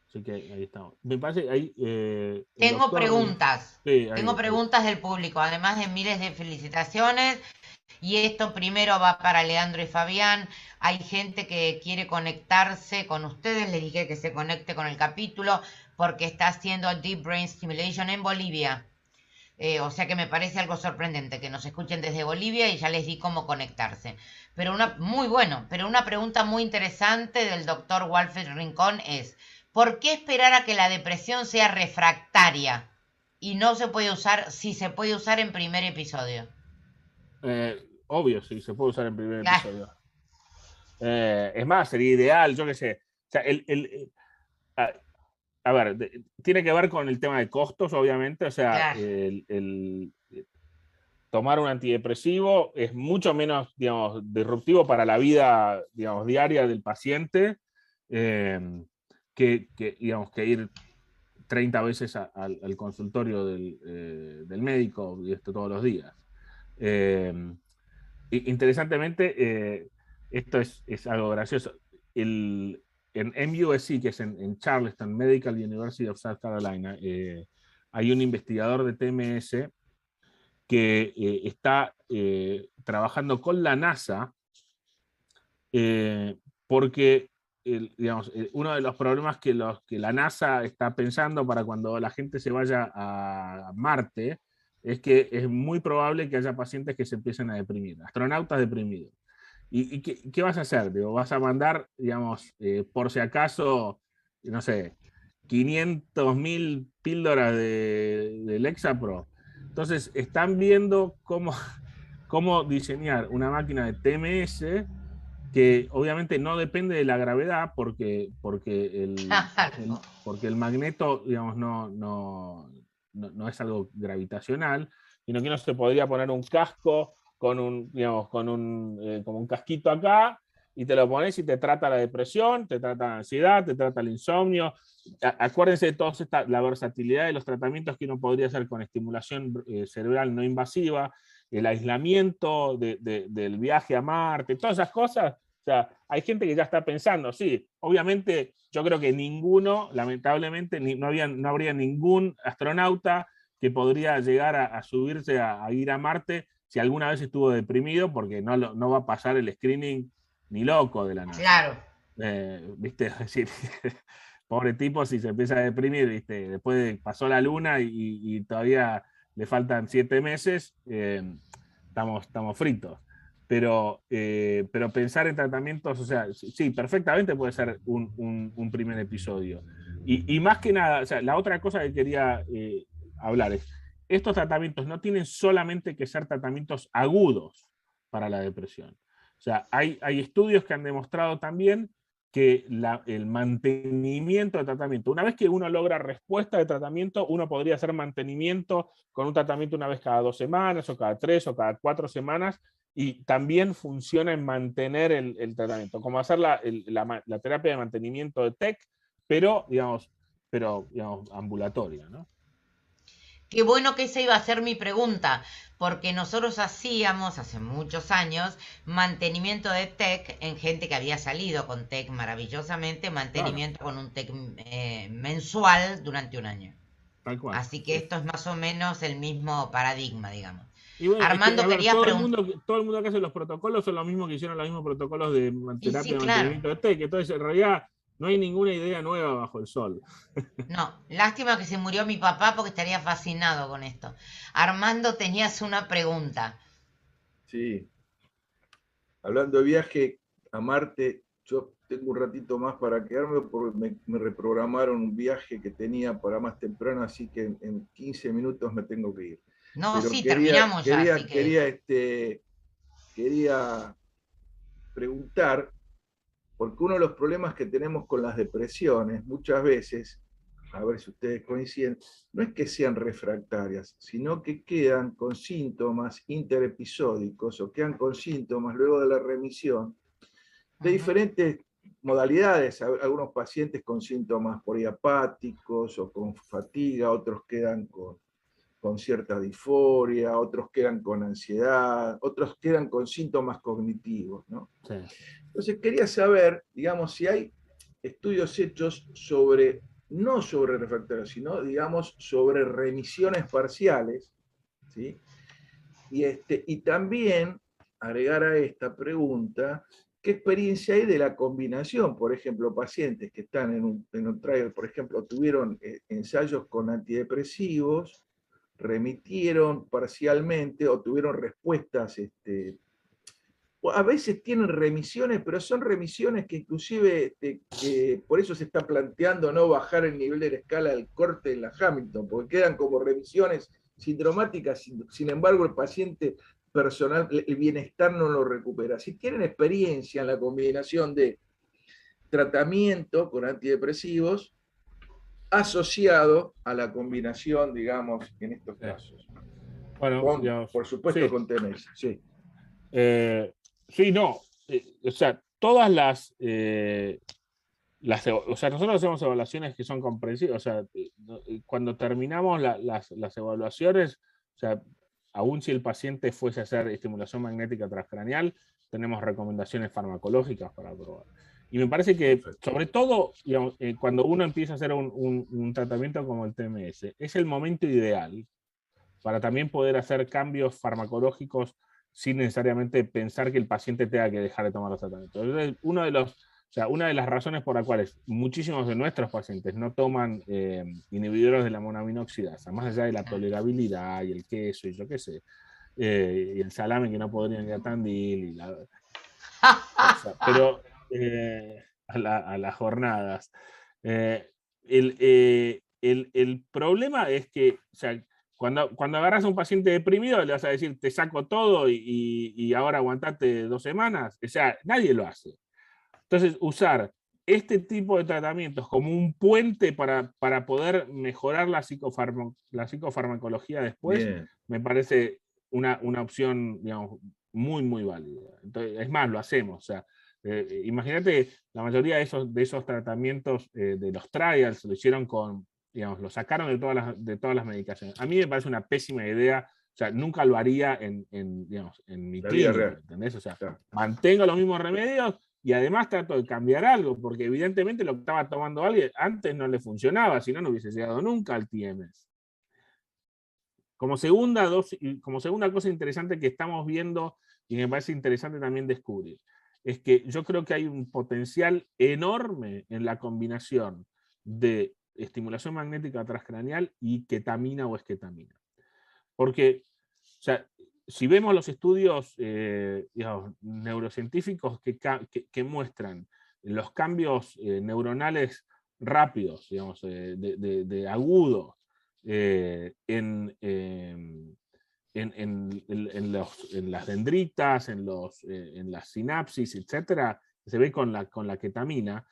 Así que ahí estamos. Me parece ahí. Tengo preguntas. Sí, Tengo preguntas del público, además de miles de felicitaciones. Y esto primero va para Leandro y Fabián. Hay gente que quiere conectarse con ustedes. Les dije que se conecte con el capítulo porque está haciendo Deep Brain Stimulation en Bolivia. O sea que me parece algo sorprendente que nos escuchen desde Bolivia, y ya les di cómo conectarse. Pero una pregunta muy interesante del doctor Walfred Rincón es: ¿por qué esperar a que la depresión sea refractaria y no se puede usar, si se puede usar en primer episodio? Obvio, sí, se puede usar en primer episodio. Es más, sería ideal, yo qué sé. O sea, a ver, tiene que ver con el tema de costos, obviamente. O sea, tomar un antidepresivo es mucho menos, digamos, disruptivo para la vida, digamos, diaria del paciente que ir 30 veces al consultorio del médico, y esto todos los días. Interesantemente, esto es algo gracioso. El en MUSC, que es en Charleston, Medical University of South Carolina, hay un investigador de TMS que está trabajando con la NASA porque digamos, uno de los problemas que la NASA está pensando para cuando la gente se vaya a Marte es que es muy probable que haya pacientes que se empiecen a deprimir, astronautas deprimidos. ¿Y qué vas a hacer? Digo, vas a mandar, digamos, por si acaso, no sé, 500.000 píldoras de Lexapro. Entonces, están viendo cómo diseñar una máquina de TMS que obviamente no depende de la gravedad porque el magneto, digamos, no es algo gravitacional, sino que uno se podría poner un casco con como un casquito acá, y te lo pones y te trata la depresión, te trata la ansiedad, te trata el insomnio. Acuérdense de toda la versatilidad de los tratamientos que uno podría hacer con estimulación cerebral no invasiva, el aislamiento del viaje a Marte, todas esas cosas. O sea, hay gente que ya está pensando, sí, obviamente yo creo que ninguno, lamentablemente, no habría ningún astronauta que podría llegar a subirse a ir a Marte si alguna vez estuvo deprimido, porque no va a pasar el screening ni loco de la NASA. Claro. ¿Viste? Es decir, pobre tipo si se empieza a deprimir, ¿viste? Después pasó la luna y todavía le faltan 7 meses, estamos fritos. Pero pensar en tratamientos, o sea, sí, perfectamente puede ser un primer episodio. Y más que nada, o sea, la otra cosa que quería hablar es, estos tratamientos no tienen solamente que ser tratamientos agudos para la depresión. O sea, hay estudios que han demostrado también que el mantenimiento de tratamiento, una vez que uno logra respuesta de tratamiento, uno podría hacer mantenimiento con un tratamiento una vez cada 2 semanas, o cada 3 o cada 4 semanas, y también funciona en mantener el tratamiento, como hacer la terapia de mantenimiento de TEC, pero ambulatoria, ¿no? Qué bueno que esa iba a ser mi pregunta, porque nosotros hacíamos hace muchos años mantenimiento de TEC en gente que había salido con TEC maravillosamente, mantenimiento con un TEC mensual durante un año. Tal cual. Así que esto es más o menos el mismo paradigma, digamos. Y bueno, Armando, es que, quería preguntar. Todo el mundo que hace los protocolos son los mismos que hicieron los mismos protocolos de terapia sí, de claro. mantenimiento de TEC. Entonces, en realidad, no hay ninguna idea nueva bajo el sol. No, lástima que se murió mi papá porque estaría fascinado con esto. Armando, tenías una pregunta. Sí. Hablando de viaje a Marte, yo tengo un ratito más para quedarme porque me reprogramaron un viaje que tenía para más temprano, así que en 15 minutos me tengo que ir. No, Pero sí, terminamos ya, así que... quería preguntar, porque uno de los problemas que tenemos con las depresiones muchas veces, a ver si ustedes coinciden, no es que sean refractarias, sino que quedan con síntomas interepisódicos o quedan con síntomas luego de la remisión de diferentes modalidades. Algunos pacientes con síntomas poliapáticos o con fatiga, otros quedan con cierta disforia, otros quedan con ansiedad, otros quedan con síntomas cognitivos, ¿no? Sí. Entonces quería saber, digamos, si hay estudios hechos sobre, no sobre refractarios, sino, digamos, sobre remisiones parciales, ¿sí? Y también agregar a esta pregunta, ¿qué experiencia hay de la combinación? Por ejemplo, pacientes que están en un trial, por ejemplo, tuvieron ensayos con antidepresivos, remitieron parcialmente o tuvieron respuestas, a veces tienen remisiones, pero son remisiones que inclusive, que por eso se está planteando no bajar el nivel de la escala del corte en la Hamilton, porque quedan como remisiones sindromáticas, sin embargo el paciente personal, el bienestar no lo recupera. Si tienen experiencia en la combinación de tratamiento con antidepresivos asociado a la combinación, digamos, en estos casos. Bueno, digamos, por supuesto, sí. con TMS, sí. Sí, no. O sea, todas o sea, nosotros hacemos evaluaciones que son comprensivas. O sea, cuando terminamos las evaluaciones, o sea, aún si el paciente fuese a hacer estimulación magnética transcranial, tenemos recomendaciones farmacológicas para probar. Y me parece que, Perfecto. sobre todo, digamos, cuando uno empieza a hacer un tratamiento como el TMS, es el momento ideal para también poder hacer cambios farmacológicos sin necesariamente pensar que el paciente tenga que dejar de tomar los tratamientos. Entonces, una de las razones por las cuales muchísimos de nuestros pacientes no toman inhibidores de la monoaminoxidasa, más allá de la tolerabilidad y el queso y yo qué sé, y el salame que no podrían ir a Tandil, y pero a las jornadas. El problema es que, o sea, cuando agarras a un paciente deprimido, le vas a decir, te saco todo y ahora aguantate 2 semanas. O sea, nadie lo hace. Entonces, usar este tipo de tratamientos como un puente para poder mejorar la psicofarmacología después, Bien. me parece una opción, digamos, muy, muy válida. Entonces, es más, lo hacemos. O sea, imagínate, la mayoría de esos tratamientos de los trials lo hicieron con, digamos, lo sacaron de todas las medicaciones. A mí me parece una pésima idea. O sea, nunca lo haría digamos, en mi La vida clínica, real. ¿entendés? O sea, Claro. mantengo los mismos remedios y además trato de cambiar algo, porque evidentemente lo que estaba tomando alguien antes no le funcionaba, si no, no hubiese llegado nunca al TMS. Como segunda cosa interesante que estamos viendo y me parece interesante también descubrir, es que yo creo que hay un potencial enorme en la combinación de estimulación magnética transcranial y ketamina o esketamina. Porque, o sea, si vemos los estudios digamos, neurocientíficos que muestran los cambios neuronales rápidos, digamos, de agudo en las dendritas, en las sinapsis, etcétera, se ve con la ketamina.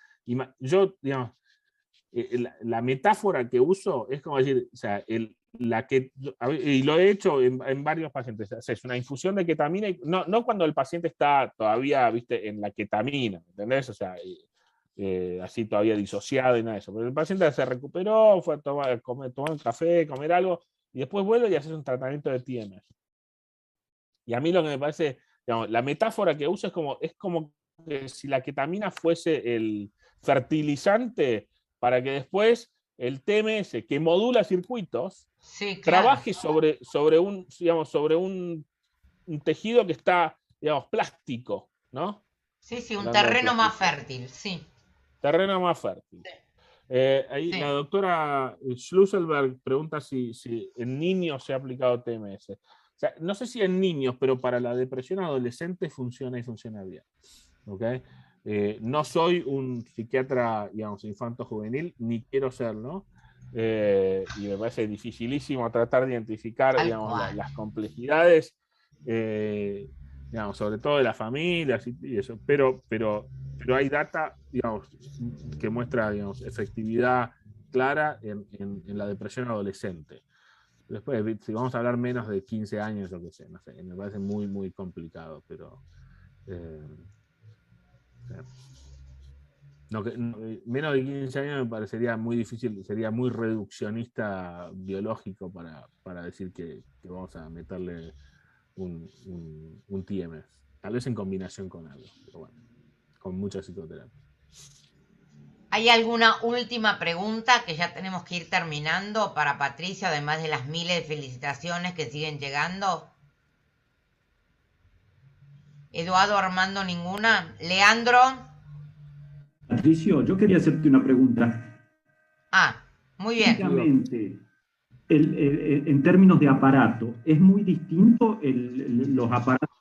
Yo, digamos, la metáfora que uso es como decir, o sea, y lo he hecho en varios pacientes, o sea, es una infusión de ketamina, no cuando el paciente está todavía, viste, en la ketamina, ¿entendés? O sea, así todavía disociado y nada de eso, pero el paciente se recuperó, fue a tomar un café, comer algo, y después vuelve y haces un tratamiento de TMS. Y a mí lo que me parece, digamos, la metáfora que uso es como que si la ketamina fuese el fertilizante para que después el TMS, que modula circuitos, Sí, claro. trabaje sobre un tejido que está, digamos, plástico, ¿no? Sí, sí, un Hablando de terreno más plasticidad. fértil, sí. Terreno más fértil. Ahí Sí. la doctora Schlusselberg pregunta si en niños se ha aplicado TMS. O sea, no sé si en niños, pero para la depresión adolescente funciona y funciona bien. ¿Okay? No soy un psiquiatra, digamos, infanto-juvenil, ni quiero serlo. Y me parece dificilísimo tratar de identificar, Tal digamos, cual. las complejidades, digamos, sobre todo de las familias y eso. Pero hay data, digamos, que muestra, digamos, efectividad clara en la depresión adolescente. Después, si vamos a hablar menos de 15 años, o que sé, no sé, me parece muy, muy complicado, pero menos de 15 años me parecería muy difícil, sería muy reduccionista biológico para decir que vamos a meterle un TMS. Tal vez en combinación con algo, pero bueno, con mucha psicoterapia. ¿Hay alguna última pregunta que ya tenemos que ir terminando para Patricio, además de las miles de felicitaciones que siguen llegando? Eduardo, Armando, ninguna. Leandro. Patricio, yo quería hacerte una pregunta. Ah, muy bien. Técnicamente, en términos de aparato, ¿es muy distinto los aparatos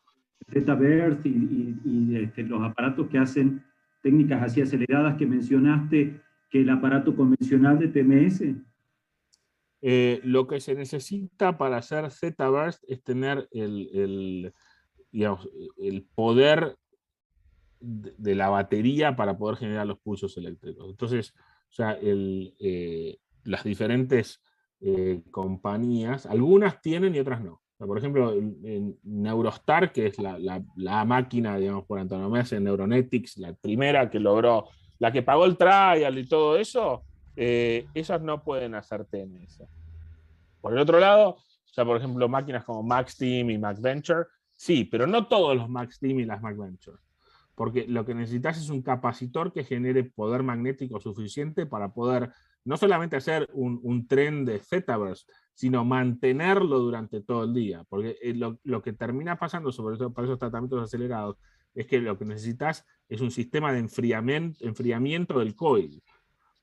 de Thetaverse y los aparatos que hacen técnicas así aceleradas que mencionaste que el aparato convencional de TMS? Lo que se necesita para hacer Thetaverse es tener digamos, el poder de la batería para poder generar los pulsos eléctricos. Entonces, o sea, las diferentes compañías, algunas tienen y otras no. O sea, por ejemplo, en Neurostar, que es la máquina, digamos, por antonomasia en Neuronetics, la primera que logró, la que pagó el trial y todo eso, esas no pueden hacer TMS. Por el otro lado, o sea, por ejemplo, máquinas como MaxTeam y MaxVenture, sí, pero no todos los MaxTeam y las MaxVenture. porque lo que necesitas es un capacitor que genere poder magnético suficiente para poder no solamente hacer un tren de Zetaverse, sino mantenerlo durante todo el día. Porque lo que termina pasando sobre todo para esos tratamientos acelerados es que lo que necesitas es un sistema de enfriamiento del coil.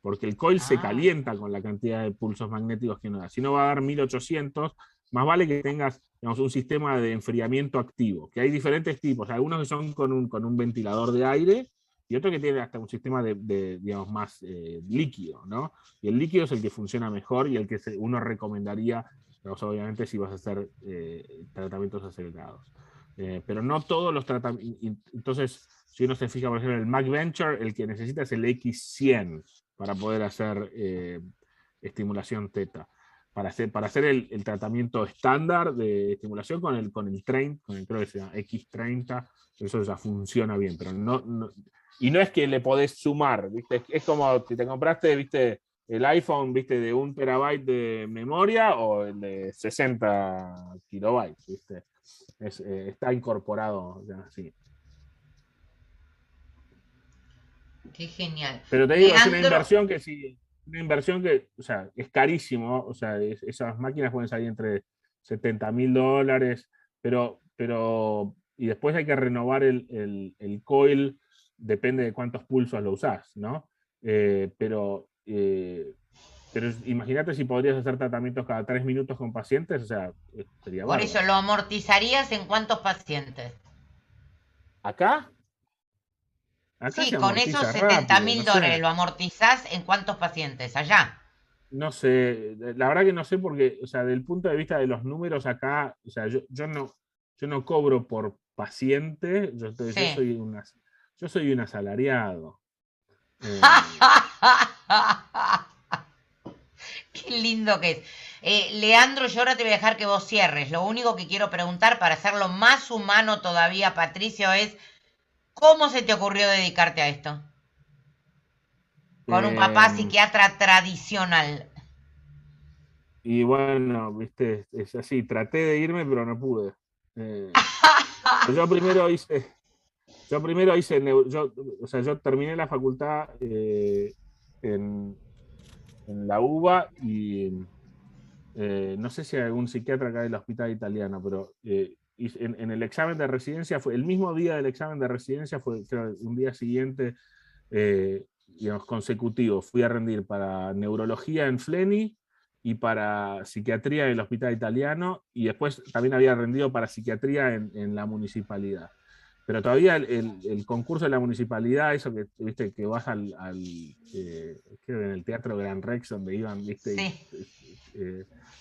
Porque el coil se calienta con la cantidad de pulsos magnéticos que nos da. Si no va a dar 1800, más vale que tengas, digamos, un sistema de enfriamiento activo, que hay diferentes tipos, algunos que son con un ventilador de aire y otro que tiene hasta un sistema digamos, más líquido, ¿no? Y el líquido es el que funciona mejor y el que uno recomendaría, digamos, obviamente, si vas a hacer tratamientos acelerados. Pero no todos los tratamientos. Entonces, si uno se fija, por ejemplo, en el MagVenture, el que necesita es el X100 para poder hacer estimulación teta. Para hacer el tratamiento estándar de estimulación con el creo que se llama X30, eso ya funciona bien, pero y no es que le podés sumar, ¿viste? Es como si te compraste, ¿viste? El iPhone, ¿viste? De 1 terabyte de memoria o el de 60 kilobytes, ¿viste? Está incorporado, ya, sí. Qué genial. Pero te digo, Leandro, es una inversión que sí, una inversión que, o sea, es carísimo, o sea, esas máquinas pueden salir entre $70.000, y después hay que renovar el coil, depende de cuántos pulsos lo usás, ¿no? Pero imagínate si podrías hacer tratamientos cada 3 minutos con pacientes, o sea, sería por bárbaro. eso, ¿lo amortizarías en cuántos pacientes? ¿Acá? Sí, Se con esos amortiza rápido, no $70.000 sé. lo amortizás en cuántos pacientes allá. No sé, la verdad que no sé porque, o sea, del punto de vista de los números acá, o sea, yo no cobro por paciente, yo soy un asalariado. Qué lindo que es. Leandro, yo ahora te voy a dejar que vos cierres. Lo único que quiero preguntar para hacerlo más humano todavía, Patricio, es ¿cómo se te ocurrió dedicarte a esto? Con un papá psiquiatra tradicional. Y bueno, viste, es así, traté de irme, pero no pude. Yo primero hice, o sea, yo terminé la facultad en la UBA y no sé si hay algún psiquiatra acá del hospital italiano, pero en el examen de residencia, fue el mismo día del examen de residencia, fue un día siguiente, digamos, consecutivo. Fui a rendir para neurología en Fleni y para psiquiatría en el hospital italiano, y después también había rendido para psiquiatría en la municipalidad. Pero todavía el concurso de la municipalidad, eso que viste que vas creo en el Teatro Gran Rex, donde iban, viste, Sí.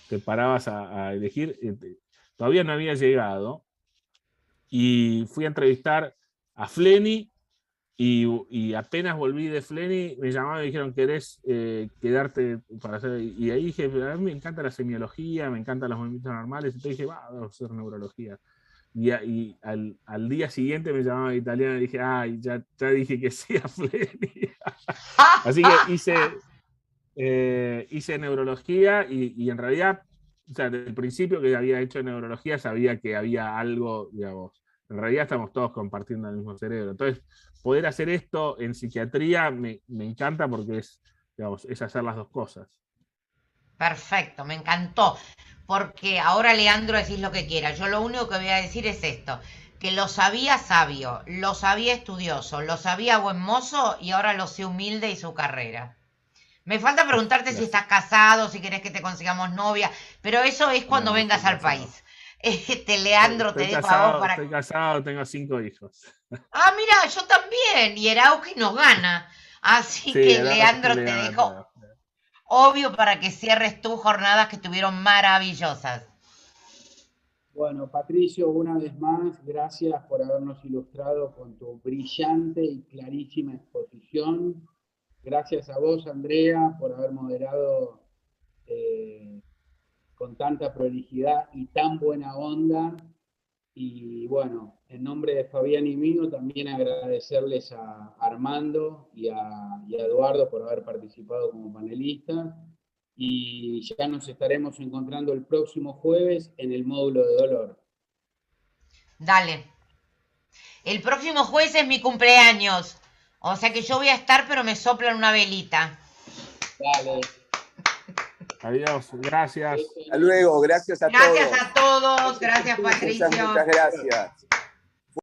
te parabas a elegir, todavía no había llegado, y fui a entrevistar a Fleni, y apenas volví de Fleni, me llamaron y me dijeron, ¿querés quedarte para hacer? Y ahí dije, a mí me encanta la semiología, me encantan los movimientos normales, entonces dije, vamos a hacer neurología. Y al día siguiente me llamaba italiano y dije, ay, ya dije que sí a Fleni. Así que hice neurología y en realidad, o sea, desde el principio que había hecho neurología sabía que había algo, digamos, en realidad estamos todos compartiendo el mismo cerebro. Entonces, poder hacer esto en psiquiatría me encanta porque es hacer las dos cosas. Perfecto, me encantó. Porque ahora, Leandro, decís lo que quieras. Yo lo único que voy a decir es esto: que lo sabía sabio, lo sabía estudioso, lo sabía buen mozo y ahora lo sé humilde y su carrera. Me falta preguntarte si estás casado, si querés que te consigamos novia, pero eso es cuando No, vengas al casado. país. Leandro, te dejo a vos para... Estoy casado, tengo 5 hijos. Ah, mira, yo también, y Erauji nos gana. Así Sí, que, Leandro, te dejo obvio para que cierres tus jornadas que estuvieron maravillosas. Bueno, Patricio, una vez más, gracias por habernos ilustrado con tu brillante y clarísima exposición. Gracias a vos, Andrea, por haber moderado con tanta prolijidad y tan buena onda. Y bueno, en nombre de Fabián y mío, también agradecerles a Armando y a Eduardo por haber participado como panelistas. Y ya nos estaremos encontrando el próximo jueves en el módulo de dolor. Dale. El próximo jueves es mi cumpleaños. O sea que yo voy a estar, pero me soplan una velita. Dale. Adiós, gracias. Hasta luego, gracias a todos. Gracias a todos, gracias Patricio. Muchas gracias.